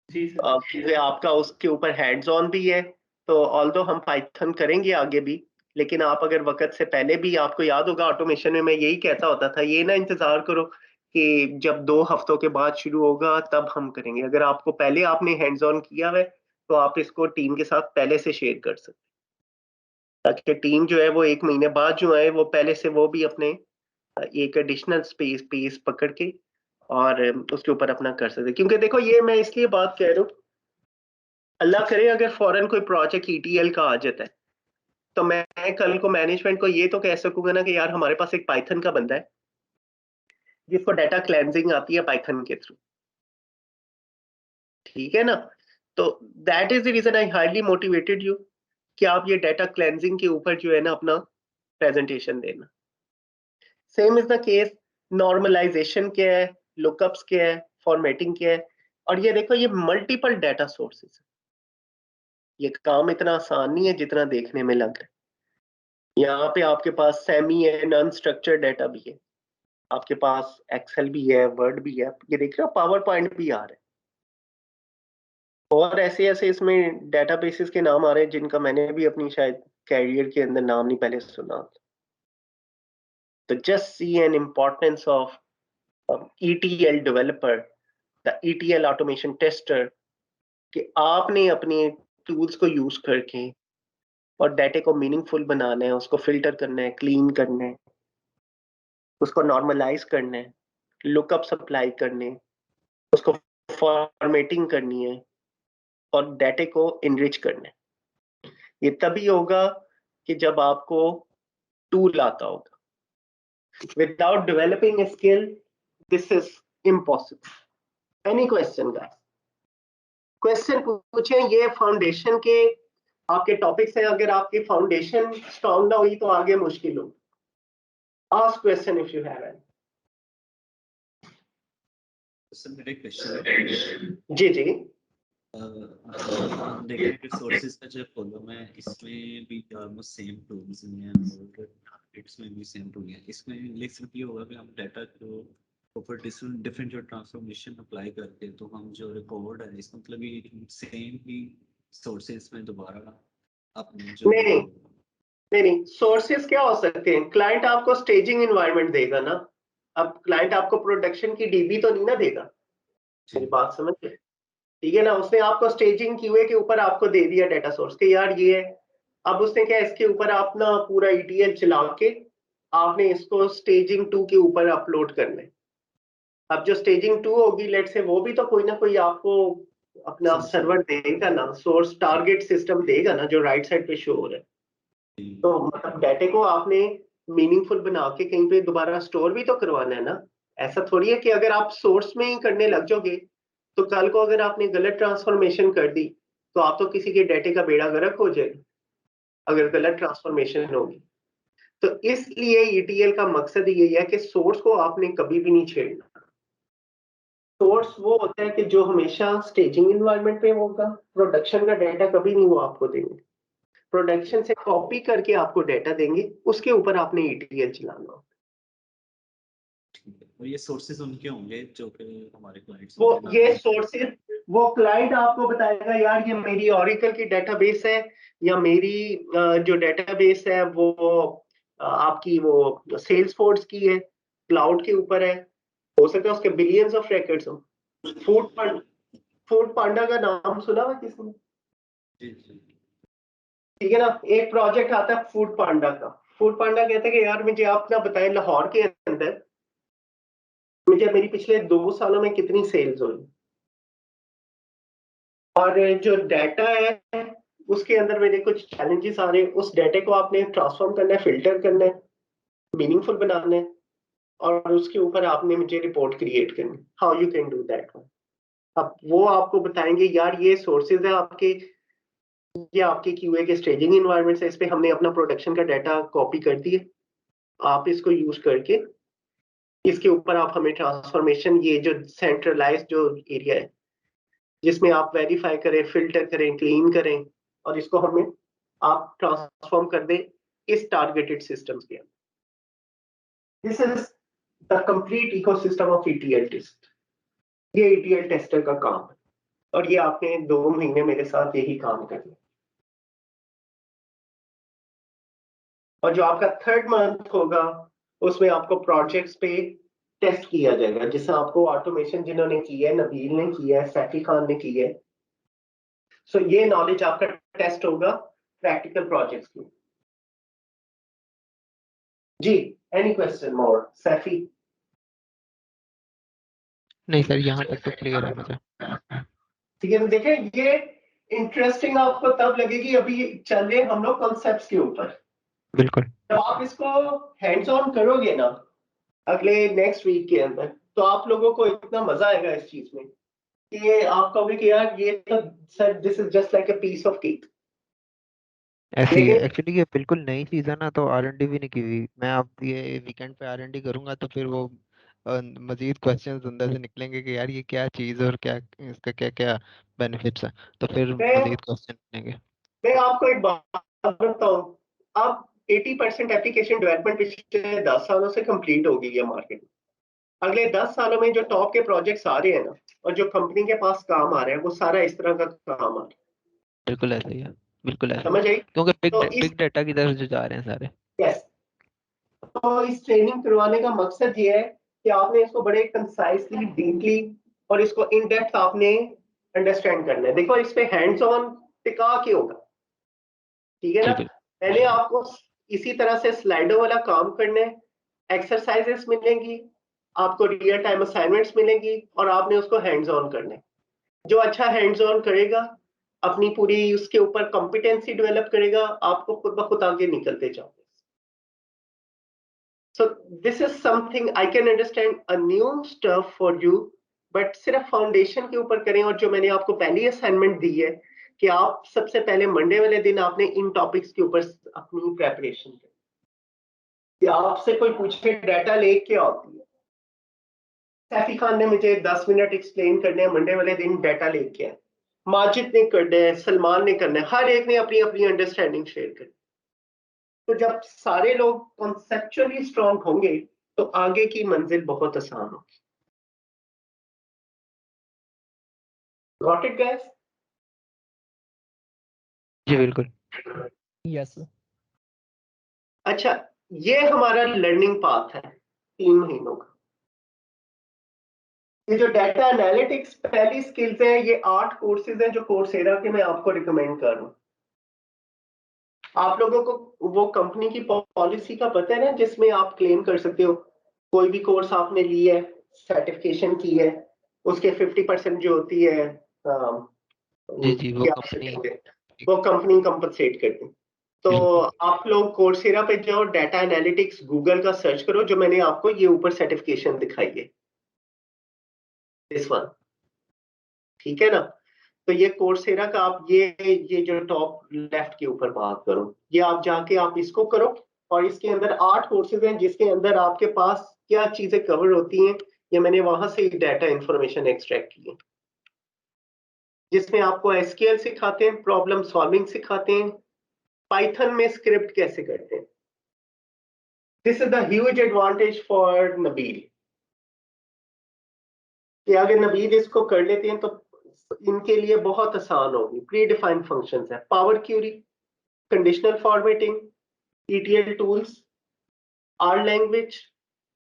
जी सर। क्योंकि आपका उसके ऊपर हैंड्स ऑन भी है, तो ऑल्दो हम पाइथन करेंगे आगे भी, लेकिन आप अगर वक्त से पहले भी, आपको याद होगा ऑटोमेशन में मैं यही कहता होता था, ये ना इंतजार करो कि जब 2 हफ्तों के बाद शुरू होगा तब हम करेंगे। अगर आपको पहले आपने हैंड्स ऑन किया है तो आप इसको टीम के साथ पहले से शेयर कर सकते, ताकि टीम जो है वो 1 महीने बाद जो है वो पहले से वो भी अपने एक एडिशनल स्पेस पकड़ के और उसके ऊपर अपना कर सकते। क्योंकि देखो ये मैं इसलिए बात कह रहा हूँ, अल्लाह करे अगर फॉरन कोई प्रोजेक्ट ईटीएल का आ जाता है तो मैं कल को मैनेजमेंट को ये तो कह सकूंगा ना कि यार हमारे पास एक पाइथन का बंदा है जिसको डाटा क्लेंजिंग आती है पाइथन के थ्रू, ठीक है ना। तो that is the reason I highly motivated you कि आप ये डाटा क्लेंजिंग के ऊपर जो है ना अपना प्रेजेंटेशन देना। Same is the case, normalisation क्या है, लुकअप्स क्या है, फॉर्मेटिंग क्या है। और ये देखो ये मल्टीपल डाटा सोर्सेस, ये काम इतना आसान नहीं है जितना देखने में लग रहा है। यहाँ पे आपके पास सेमी एंड अनस्ट्रक्चर्ड डाटा भी है, आपके पास एक्सेल भी है, वर्ड भी है, ये देख रहे हो पावर पॉइंट भी आ रहा है, और ऐसे ऐसे इसमें डेटाबेसेस के नाम आ रहे हैं जिनका मैंने भी अपनी शायद कैरियर के अंदर नाम नहीं पहले सुना। तो just see an importance of ETL developer, the ETL automation tester, कि आपने अपने टूल्स को यूज करके और डाटे को मीनिंगफुल बनाना है, उसको फिल्टर करना है, क्लीन करना है, उसको नॉर्मलाइज करना है, लुकअप अप्लाई करने, उसको फॉर्मेटिंग करनी है और डाटे को इनरिच करना है। ये तभी होगा कि जब आपको टूल आता होगा। Without developing a skill this is impossible. Any question guys? Question पूछें, ये फाउंडेशन के आपके टॉपिक्स हैं, अगर आपकी फाउंडेशन स्ट्रांग ना हुई तो आगे मुश्किल होगी। Ask question if you have any. Sir मेरे क्वेश्चन है, जी जी। हम देख रहे हैं कि सोर्सेज का जो कॉलम है इसमें भी ऑलमोस्ट सेम टूल्स हैं और टारगेट्स में भी सेम टूल है। इसमें सिर्फ ये होगा कि हम डाटा को ऊपर डिफरेंट जो ट्रांसफॉर्मेशन अप्लाई करते हैं तो हम जो रिकॉर्ड है इसका मतलब ये सेम ही सोर्सेज में दोबारा अपने जो नहीं, सोर्सेस क्या हो सकते हैं? क्लाइंट आपको स्टेजिंग एनवायरनमेंट देगा ना, अब क्लाइंट आपको प्रोडक्शन की डीबी तो नहीं ना देगा, मेरी बात समझ गए? ठीक है ना, उसने आपको स्टेजिंग क्यूए के ऊपर आपको दे दिया डाटा सोर्स के यार ये है, अब उसने क्या इसके ऊपर अपना पूरा ETL चला के आपने इसको स्टेजिंग 2 के ऊपर अपलोड करना है। अब जो स्टेजिंग 2 होगी लेट से, वो भी तो कोई ना कोई आपको अपना सर्वर देगा ना, सोर्स टारगेट सिस्टम देगा ना, जो राइट साइड पे शो हो रहा है। तो मतलब डाटा को आपने मीनिंगफुल बना के कहीं पे दोबारा स्टोर भी तो करवाना है ना। ऐसा थोड़ी है कि अगर आप सोर्स में ही करने लग जाओगे तो कल को अगर आपने गलत ट्रांसफॉर्मेशन कर दी तो आप तो किसी के डाटे का बेड़ा गर्क हो जाएगा अगर गलत ट्रांसफॉर्मेशन होगी। तो इसलिए ETL का मकसद यही है कि सोर्स को आपने कभी भी नहीं छेड़ना। सोर्स वो होता है कि जो हमेशा स्टेजिंग इन्वायरमेंट पे होगा, प्रोडक्शन का डाटा कभी नहीं वो आपको देंगे, प्रोडक्शन से कॉपी करके आपको डाटा देंगे, उसके ऊपर आपने ETL चलाना होगा। और ये सोर्सेज उनके होंगे जो कि हमारे क्लाइंट्स वो ये सोर्सेज वो क्लाइंट आपको बताएगा यार ये मेरी ओरेकल की डेटाबेस है या मेरी जो डेटाबेस है वो आपकी वो सेल्सफोर्स की है, क्लाउड के ऊपर है, हो सकता है उसके बिलियंस ऑफ रिकॉर्ड्स हो। फूड पांडा का नाम सुना हुआ किसने? ठीक है ना, एक प्रोजेक्ट आता है फूड पांडा का। फूड पांडा कहता है कि यार मुझे आप ना बताएं लाहौर के अंदर मुझे मेरी पिछले 2 सालों में कितनी सेल्स हुई, और जो डाटा है उसके अंदर मेरे कुछ चैलेंजेस आ रहे हैं, उस डाटा को आपने ट्रांसफॉर्म करना है, फिल्टर करना है, मीनिंगफुल बनाना है, और उसके ऊपर आपने मुझे रिपोर्ट क्रिएट करनी। How you can do that. अब वो आपको बताएंगे यार ये सोर्सेज है आपके, ये आपके QA के स्टेजिंग इन्वायरमेंट है, इस पे हमने अपना प्रोडक्शन का डाटा कॉपी कर दिया, आप इसको यूज करके इसके ऊपर आप हमें ट्रांसफॉर्मेशन, ये जो सेंट्रलाइज्ड जो एरिया है जिसमें आप वेरीफाई करें, फिल्टर करें, क्लीन करें, और इसको हमें आप ट्रांसफॉर्म कर दें इस टारगेटेड सिस्टम्स के अंदर। This is the complete ecosystem of ETL test. ये ETL टेस्टर का काम है, और ये आपने 2 महीने मेरे साथ यही काम करना। और जो आपका 3rd मंथ होगा उसमें आपको प्रोजेक्ट्स पे टेस्ट किया जाएगा, जिससे आपको ऑटोमेशन जिन्होंने की है, नबील ने किया है, सैफी खान ने की है। सो ये नॉलेज आपका टेस्ट होगा प्रैक्टिकल प्रोजेक्ट्स में। जी, एनी क्वेश्चन मोर सैफी? नहीं सर, यहाँ तक तो क्लियर है मुझे। ठीक है, तो देखें ये इंटरेस्टिंग आपको तब लगेगी, अभी चले हम लोग कॉन्सेप्ट्स के ऊपर। बिल्कुल। जब आप इसको हैंड्स ऑन करोगे ना अगले नेक्स्ट वीक के अंदर, तो आप लोगों को इतना मजा आएगा इस चीज में कि ये आप कहोगे कि यार ये तो sir this is just like a piece of cake. ऐसे ही है लेकिन एक्चुअली, ये बिल्कुल नई चीज़ है ना, तो R&D भी नहीं की हुई। मैं अब ये वीकेंड पे R&D करूंगा तो फिर वो मजीद क्वेश्चंस अंदर से निकलेंगे कि यार ये क्या चीज़ है और क्या इसका क्या क्या बेनिफिट्स है, तो फिर मजीद क्वेश्चन निकलेंगे। मैं आपको एक बात बताऊं, अब 80% एप्लीकेशन डेवलपमेंट पिछले 10 सालों से कंप्लीट हो गई है मार्केट में। अगले 10 सालों में जो टॉप के प्रोजेक्ट्स आ रहे हैं ना, और जो कंपनी के पास काम आ रहा है, वो सारा इस तरह का काम आ रहा है। बिल्कुल ऐसे ही है, बिल्कुल ऐसे ही है। समझ आई? क्योंकि तो बिग डाटा की तरफ जो जा रहे हैं सारे। यस, तो इस ट्रेनिंग करवाने का मकसद ये है कि आपने इसको बड़े कंसाइसली, डीपली और इसको इन डेप्थ आपने अंडरस्टैंड करना है। देखो इस पे हैंड्स ऑन टिका के होगा, ठीक है ना। मैंने आपको इसी तरह से स्लाइडो वाला काम करना है, एक्सरसाइजेस मिलेंगी आपको, रियल टाइम असाइनमेंट्स मिलेंगी, और आपने उसको हैंड्स ऑन करना है। जो अच्छा हैंड्स ऑन करेगा अपनी पूरी उसके ऊपर कॉम्पिटेंसी डेवलप करेगा, आपको खुद ब खुद आगे निकलते जाओगे। So this is something I can understand a new stuff for you, but सिर्फ फाउंडेशन के ऊपर करें। और जो मैंने आपको पहली असाइनमेंट दी है कि आप सबसे पहले मंडे वाले दिन आपने इन टॉपिक्स के ऊपर अपनी प्रेपरेशन करें। कि आपसे कोई पूछे डाटा लेक क्या होती है, सैफी खान ने मुझे 10 मिनट एक्सप्लेन करने हैं मंडे वाले दिन डाटा लेक क्या है, माजिद ने करना है, सलमान ने करना है, हर एक ने अपनी अपनी अंडरस्टैंडिंग शेयर करनी। तो जब सारे लोग कॉन्सेप्चुअली स्ट्रांग होंगे तो आगे की मंजिल बहुत आसान होगी। Got it guys? जी बिल्कुल। यस। अच्छा, ये हमारा लर्निंग पाथ है 3 महीनों का। ये जो डाटा एनालिटिक्स पहली स्किल्स है, ये 8 कोर्सेज हैं जो कोर्सेरा के मैं आपको रिकमेंड कर रहा हूँ। आप लोगों को वो कंपनी की पॉलिसी का पता है ना, जिसमें आप क्लेम कर सकते हो कोई भी कोर्स आपने लिया है सर्टिफिकेशन की है उसके 50% जो होती है जी वो क्या कंपनी कहते हैं, वो कंपनी कंपनसेट करती है। तो आप लोग कोर्सेरा पे जाओ, डाटा एनालिटिक्स गूगल का सर्च करो, जो मैंने आपको ये ऊपर सर्टिफिकेशन दिखाई है, दिस वन, ठीक है ना। तो ये कोर्सेरा का आप ये जो टॉप लेफ्ट के ऊपर बात करो, ये आप जाके आप इसको करो, और इसके अंदर 8 कोर्सेज हैं जिसके अंदर आपके पास क्या चीजें कवर होती हैं, ये मैंने वहां से डाटा इंफॉर्मेशन एक्सट्रैक्ट की है, जिसमें आपको एसक्यूएल सिखाते हैं, प्रॉब्लम सॉल्विंग सिखाते हैं, पाइथन में स्क्रिप्ट कैसे करते हैं। This is the huge advantage for Nabeel, कि अगर नबील इसको कर लेते हैं तो इनके लिए बहुत आसान होगी। प्री डिफाइंड फंक्शंस है, power query, conditional formatting, ETL tools, R language,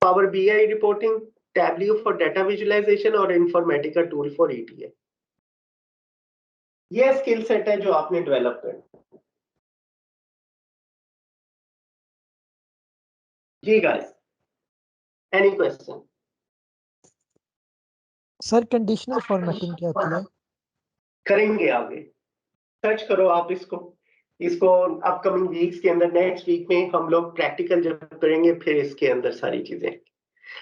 power BI reporting, Tableau for data visualization और इन्फॉर्मेटिका टूल फॉर ETL। ये स्किल सेट है जो आपने डेवलप करना। जी guys, any question? Sir conditional formatting क्या होती है? करेंगे आगे, सर्च करो आप इसको अपकमिंग वीक्स के अंदर, नेक्स्ट वीक में हम लोग प्रैक्टिकल जब करेंगे फिर इसके अंदर सारी चीजें।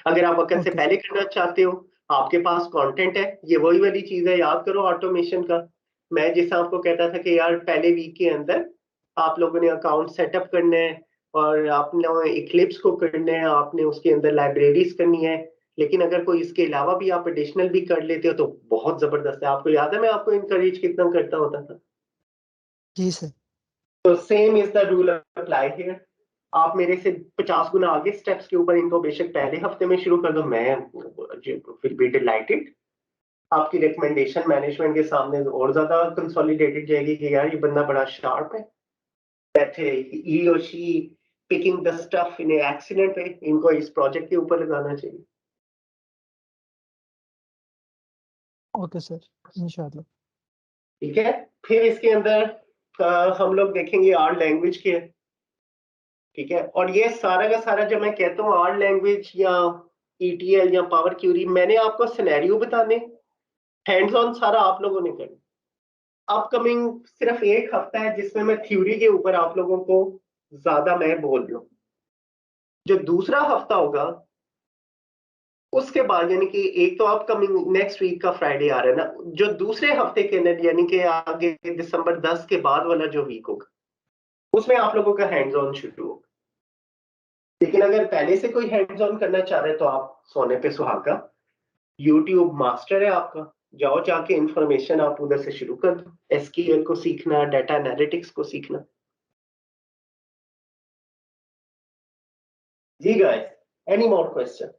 अगर आप वक्त से ओके पहले करना चाहते हो, आपके पास कंटेंट है, ये वही वाली चीज है, याद करो ऑटोमेशन का। मैं जैसे आपको कहता था कि यार पहले वीक के अंदर आप लोगों ने अकाउंट सेटअप करना है, और आपने इक्लिप्स को करना है, आपने उसके अंदर लाइब्रेरीज करनी है, लेकिन अगर कोई इसके अलावा भी आप एडिशनल भी कर लेते हो तो बहुत जबरदस्त है। आपको याद है मैं आपको इनकरेज कितना करता होता था? जी सर। तो same is the rule apply here. आप मेरे से 50 गुना आगे स्टेप्स के ऊपर इनको बेशक पहले हफ्ते में शुरू कर दो, मैं विल बी डिलाइटेड। आपकी रिकमेंडेशन मैनेजमेंट के सामने और ज्यादा कंसोलिडेटेड जाएगी कि यार ये बंदा बड़ा शार्प है, दैट ही और she picking the stuff in a excellent way, इनको इस प्रोजेक्ट के ऊपर लगाना चाहिए। ओके सर, इंशाल्लाह। ठीक है, फिर इसके अंदर हम लोग देखेंगे आर लैंग्वेज के, ठीक है। और ये सारा का सारा जब मैं कहता हूँ आर लैंग्वेज या ETL या पावर क्यूरी, मैंने आपको सिनेरियो बताने, हैंड्स ऑन सारा आप लोगों ने करना। अपकमिंग सिर्फ एक हफ्ता है जिसमें मैं थ्योरी के ऊपर आप लोगों को ज्यादा मैं बोल रहा हूँ। जो दूसरा हफ्ता होगा उसके बाद, यानी कि एक तो अपकमिंग नेक्स्ट वीक का फ्राइडे आ रहा है ना, जो दूसरे हफ्ते के अंदर यानी कि आगे दिसंबर 10 के बाद वाला जो वीक होगा, उसमें आप लोगों का हैंड्स ऑन शुरू होगा। लेकिन अगर पहले से कोई हैंड्स ऑन करना चाह रहे हैं तो आप सोने पे सुहागा, यूट्यूब मास्टर है आपका, जाओ जाके इंफॉर्मेशन आप उधर से शुरू कर दो, SQL को सीखना, डाटा एनालिटिक्स को सीखना। जी गाइस, एनी मोर क्वेश्चन?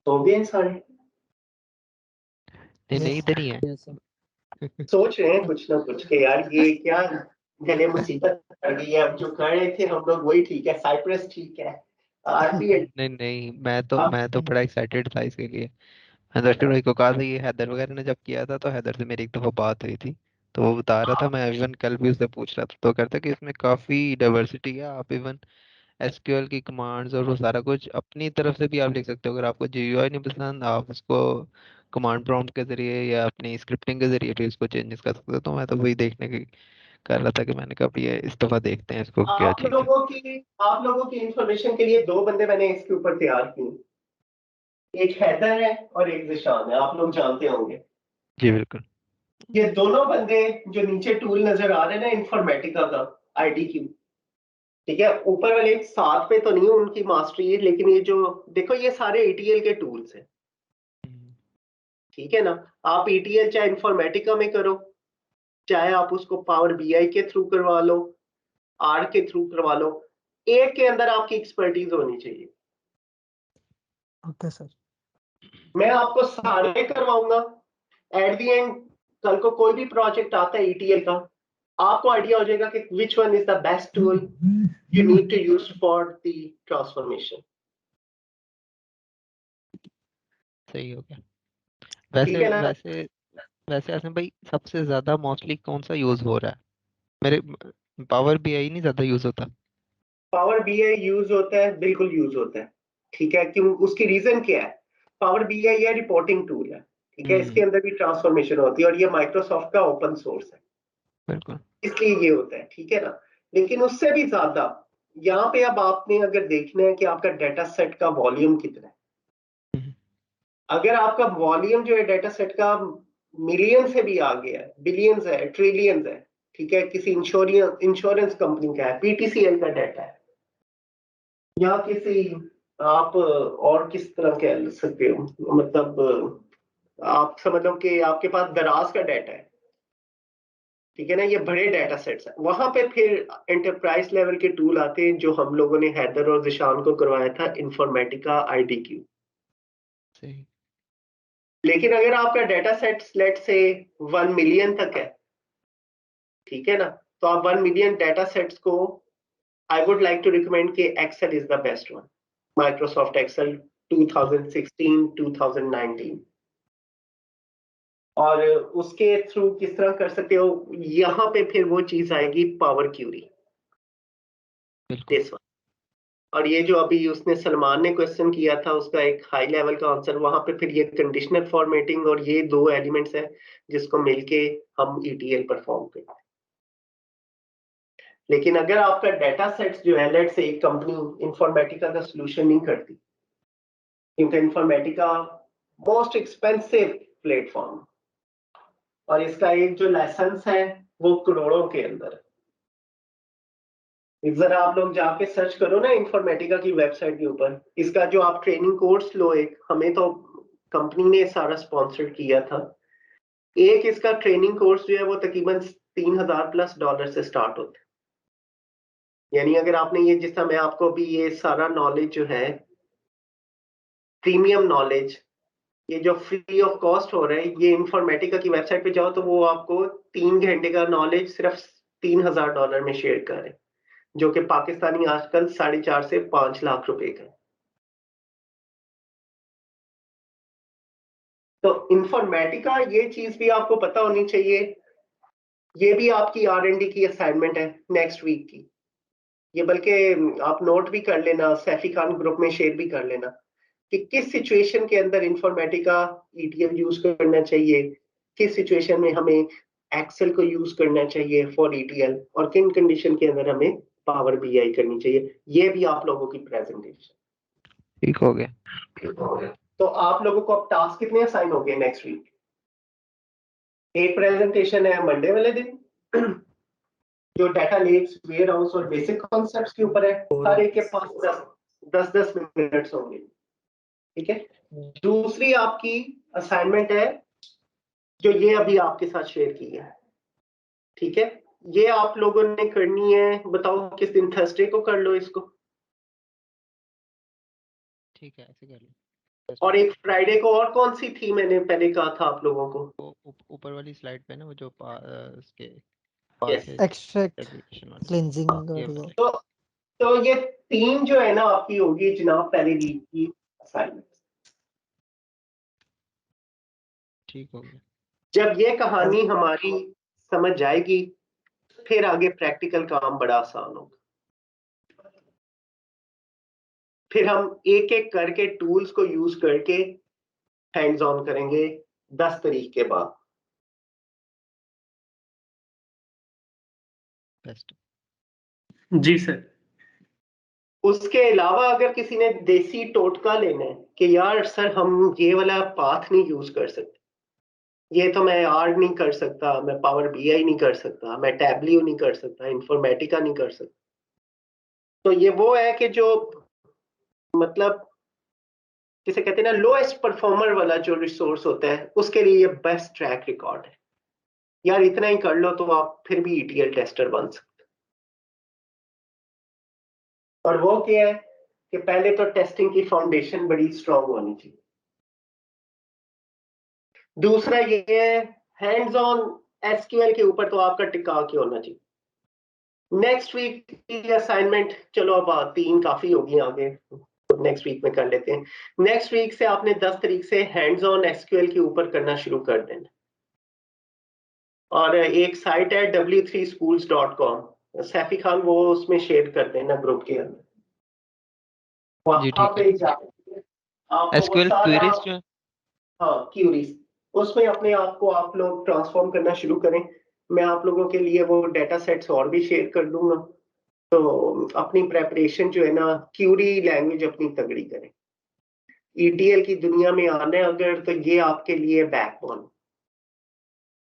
तो गए सारे? नहीं इधर ही है। Yes sir. सोच रहे हैं कुछ ना कुछ के यार ये क्या गले मुसीबत आ गई है, अब जो कर रहे थे हम लोग वही ठीक है, साइप्रस ठीक है, RPL। नहीं मैं तो बड़ा एक्साइटेड था इसके लिए। मैं दर्शन भाई को कहा था, ये हैदर वगैरह ने जब किया था तो हैदर से मेरी एक दफा बात हुई थी, तो वो बता रहा था, मैं इवन कल भी उससे पूछ रहा था, तो कहता कि इसमें काफी डाइवर्सिटी है। आप इवन SQL की कमांड्स और वो सारा कुछ अपनी तरफ से भी आप लिख सकते हो। अगर आपको GUI नहीं पसंद, आप उसको कमांड प्रॉम्प्ट के जरिए या अपनी स्क्रिप्टिंग के जरिए भी उसको चेंजेस कर सकते हो। तो मैं तो वही देखने की कर रहा था कि मैंने कहा ये इस दफा देखते हैं इसको क्या चीज है। आप लोगों की इंफॉर्मेशन के लिए 2 बंदे मैंने इसके ऊपर तैयार किए, एक हैदर है और एक जिशान है, आप लोग जानते होंगे। जी बिल्कुल। ये दोनों बंदे जो नीचे टूल नजर आ रहे हैं ना इन्फॉर्मेटिका का, IDQ, ठीक है, ऊपर वाले 7 पे तो नहीं उनकी मास्टरी, लेकिन ये जो देखो ये सारे ETL के टूल्स हैं, ठीक है ना। आप ETL चाहे इन्फॉर्मेटिका में करो, चाहे आप उसको पावर BI के थ्रू करवा लो, R के थ्रू करवा लो, एक के अंदर आपकी एक्सपर्टीज होनी चाहिए। Okay sir. मैं आपको सारे करवाऊंगा, एट द एंड कल को कोई भी प्रोजेक्ट आता है ETL का, आपको आइडिया हो जाएगा कि which one is the best tool you need to use for the transformation. सही हो गया। ठीक वैसे है ना? वैसे वैसे आसिम भाई सबसे ज्यादा मोस्टली कौन सा यूज हो रहा है? मेरे पावर बीआई नहीं ज्यादा यूज होता? पावर बीआई यूज होता है, बिल्कुल यूज होता है, ठीक है। क्यों? उसकी रीजन क्या है? पावर बीआई है रिपोर्टिंग टूल है, ठीक है, इसके अंदर भी ट्रांसफॉर्मेशन होती है और ये माइक्रोसॉफ्ट का ओपन सोर्स है, बिल्कुल। इसलिए ये होता है, ठीक है ना। लेकिन उससे भी ज्यादा यहाँ पे अब आपने अगर देखना है कि आपका डेटा सेट का वॉल्यूम कितना है, अगर आपका वॉल्यूम जो है डेटा सेट का मिलियन से भी आगे है, बिलियंस है, ट्रिलियंस है, ठीक है, किसी इंश्योरेंस कंपनी का है, पीटीसीएल का डाटा है, या किसी आप और किस तरह कह सकते हो, मतलब आप समझ लो कि आपके पास दराज का डाटा है, ठीक है ना, ये बड़े डाटा सेट्स हैं। वहां पे फिर एंटरप्राइज लेवल के टूल आते हैं जो हम लोगों ने हैदर और जिशान को करवाया था, इंफॉर्मेटिका आईडीक्यू। सही। लेकिन अगर आपका डाटा सेट लेट से 1 मिलियन तक है, ठीक है ना, तो आप 1 मिलियन डाटा सेट्स को I would like to recommend कि Excel is the best one, Microsoft Excel 2016 2019। और उसके थ्रू किस तरह कर सकते हो, यहाँ पे फिर वो चीज आएगी पावर क्यूरी, बिल्कुल। This one. और ये जो अभी उसने सलमान ने क्वेश्चन किया था उसका एक हाई लेवल का आंसर, वहां पे फिर ये कंडीशनल फॉर्मेटिंग और ये दो एलिमेंट्स है जिसको मिलके हम ईटीएल परफॉर्म करते हैं। लेकिन अगर आपका डाटा सेट्स जो है, लेट से एक कंपनी इंफॉर्मेटिका का सोल्यूशन नहीं करती, क्योंकि इंफॉर्मेटिका मोस्ट एक्सपेंसिव प्लेटफॉर्म और इसका एक जो लाइसेंस है वो करोड़ों के अंदर है। जरा आप लोग जाके सर्च करो ना इंफॉर्मेटिका की वेबसाइट के ऊपर, इसका जो आप ट्रेनिंग कोर्स लो, एक हमें तो कंपनी ने सारा स्पॉन्सर किया था, एक इसका ट्रेनिंग कोर्स जो है वो तकरीबन $3,000+ से स्टार्ट होता है। यानी अगर आपने ये, जिस तरह मैं आपको भी ये सारा नॉलेज जो है, प्रीमियम नॉलेज, ये जो फ्री ऑफ कॉस्ट हो रहा है, ये इंफॉर्मेटिका की वेबसाइट पे जाओ तो वो आपको 3 घंटे का नॉलेज सिर्फ $3,000 में शेयर कर रहे हैं, जो कि पाकिस्तानी आजकल 4.5 से 5 लाख रुपए का। तो इंफॉर्मेटिका ये चीज भी आपको पता होनी चाहिए, ये भी आपकी R&D की असाइनमेंट है नेक्स्ट वीक की। ये बल्कि आप नोट भी कर लेना, सैफी खान ग्रुप में शेयर भी कर लेना कि किस सिचुएशन के अंदर इंफॉर्मेटिका ईटीएल यूज करना चाहिए, किस सिचुएशन में हमें एक्सेल को यूज करना चाहिए फॉर ईटीएल, और किन कंडीशन के अंदर हमें पावर बीआई करनी चाहिए। ये भी आप लोगों की प्रेजेंटेशन। ठीक हो गया। तो आप लोगों को अब टास्क कितने असाइन हो गए नेक्स्ट वीक? एक प्रेजेंटेशन है मंडे वाले दिन जो डाटा लेक्स, वेयर हाउस और बेसिक कॉन्सेप्ट्स के ऊपर है, हर एक के पास 10-10 मिनट्स होंगे, ठीक है। दूसरी आपकी असाइनमेंट है जो ये अभी आपके साथ शेयर की है, ठीक है, ये आप लोगों ने करनी है, बताओ किस दिन, थर्सडे को कर लो इसको, ठीक है, ऐसे कर लो। और एक फ्राइडे को। और कौन सी थी मैंने पहले कहा था आप लोगों को? वो ऊपर वाली स्लाइड पे ना, वो जो उसके Yes. एक्सट्रैक्ट, एग्रीगेशन वाली। क्लींजिंग ये और वो। बताइए। तो ये 3 जो है ना आपकी होगी जनाब पहले वीक की असाइनमेंट। ठीक हो गया। जब ये कहानी हमारी समझ जाएगी फिर आगे प्रैक्टिकल काम बड़ा आसान होगा। फिर हम एक एक करके टूल्स को यूज करके हैंड्स ऑन करेंगे 10 तारीख के बाद। बेस्ट। जी सर। उसके अलावा अगर किसी ने देसी टोटका लेना है कि यार सर हम ये वाला पाथ नहीं यूज कर सकते, ये तो मैं आर नहीं कर सकता, मैं पावर बीआई नहीं कर सकता, मैं टैबलियो नहीं कर सकता, इंफॉर्मेटिका नहीं कर सकता, तो ये वो है कि जो मतलब जिसे कहते हैं ना लोएस्ट परफॉर्मर वाला जो रिसोर्स होता है, उसके लिए ये बेस्ट ट्रैक रिकॉर्ड है। यार इतना ही कर लो तो आप फिर भी ईटीएल टेस्टर बन सकते। और वो क्या है कि पहले तो टेस्टिंग की फाउंडेशन बड़ी स्ट्रांग होनी चाहिए। दूसरा ये है हैंड्स ऑन एसक्यूएल के ऊपर तो आपका टिका के होना चाहिए। नेक्स्ट वीक की असाइनमेंट, चलो अब 3 काफी होगी आगे, तो नेक्स्ट वीक में कर लेते हैं। नेक्स्ट वीक से आपने 10 तारीख से हैंड्स ऑन एसक्यूएल के ऊपर करना शुरू कर देना। और एक साइट है w3schools.com, सैफी खान वो उसमें शेयर कर देना ग्रुप के अंदर, जी वहां ठीक पे है। जाके आपको वो एसक्यूएल सारा, क्वेरीज जो है, हाँ क्यूरीज, उसमें अपने आप को आप लोग ट्रांसफॉर्म करना शुरू करें। मैं आप लोगों के लिए वो डेटा सेट्स और भी शेयर कर दूंगा। तो अपनी प्रेपरेशन जो है ना, क्यूरी लैंग्वेज अपनी तगड़ी करें। ईटीएल की दुनिया में आना है अगर, तो ये आपके लिए बैकबोन।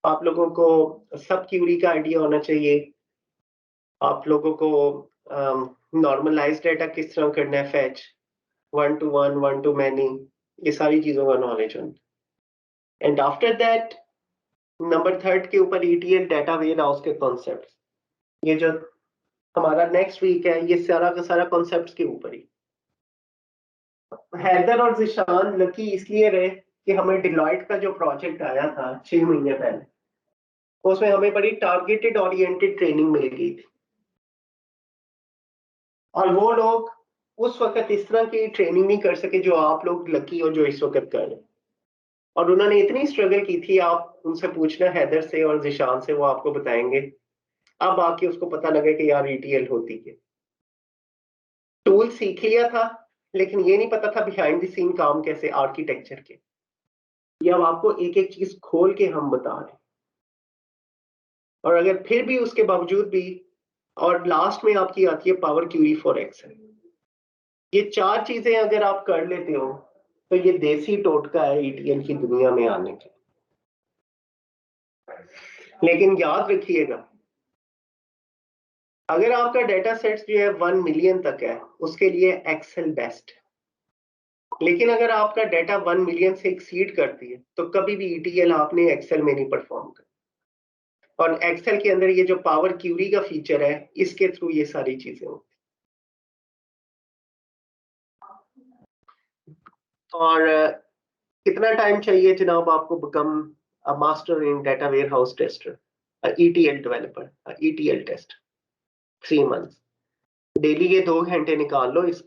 आप लोगों को सब क्यूरी का आइडिया होना चाहिए। आप लोगों को नॉर्मलाइज डेटा किस तरह करना है, फैच, 1 to 1, 1 to many, ये सारी चीजों का नॉलेज होना। एंड आफ्टर दैट नंबर 3 के ऊपर ईटीएल डाटा वेयर हाउस के कॉन्सेप्ट, ये जो हमारा नेक्स्ट वीक है, ये सारा का सारा कॉन्सेप्ट के ऊपर ही। हैदर और जिशान लकी इसलिए रहे कि हमें डिलॉयट का जो प्रोजेक्ट आया था 6 महीने पहले, उसमें हमें बड़ी टारगेटेड ओरिएंटेड ट्रेनिंग मिल गई थी, और वो लोग उस वक्त इस तरह की ट्रेनिंग नहीं कर सके जो आप लोग लकी हो जो इस वक्त कर रहे हैं। और उन्होंने इतनी स्ट्रगल की थी, आप उनसे पूछना हैदर से और जिशान से, वो आपको बताएंगे। अब आके उसको पता लगे कि यार ईटीएल होती है। टूल सीख लिया था, लेकिन ये नहीं पता था बिहाइंड द सीन काम कैसे आर्किटेक्चर के। ये अब आपको एक एक चीज खोल के हम बता रहे हैं। और अगर फिर भी उसके बावजूद भी, और लास्ट में आपकी आती है पावर क्यूरी फॉर एक्सेल। ये 4 चीजें अगर आप कर लेते हो, तो ये देसी टोटका है ईटीएल की दुनिया में आने के। लेकिन याद रखिएगा, अगर आपका डेटा सेट जो है 1 मिलियन तक है, उसके लिए एक्सेल बेस्ट। लेकिन अगर आपका डेटा 1 मिलियन से एक्सीड करती है, तो कभी भी ईटीएल आपने एक्सेल में नहीं परफॉर्म कर। और एक्सेल के अंदर ये जो पावर क्यूरी का फीचर है, इसके थ्रू ये सारी चीजें होती। और कितना टाइम चाहिए जनाब आपको become a master in data warehouse tester, ETL developer, ETL test? 3 months. Daily ये 2 घंटे निकाल लो, इस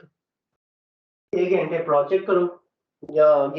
1 घंटे प्रोजेक्ट करो, या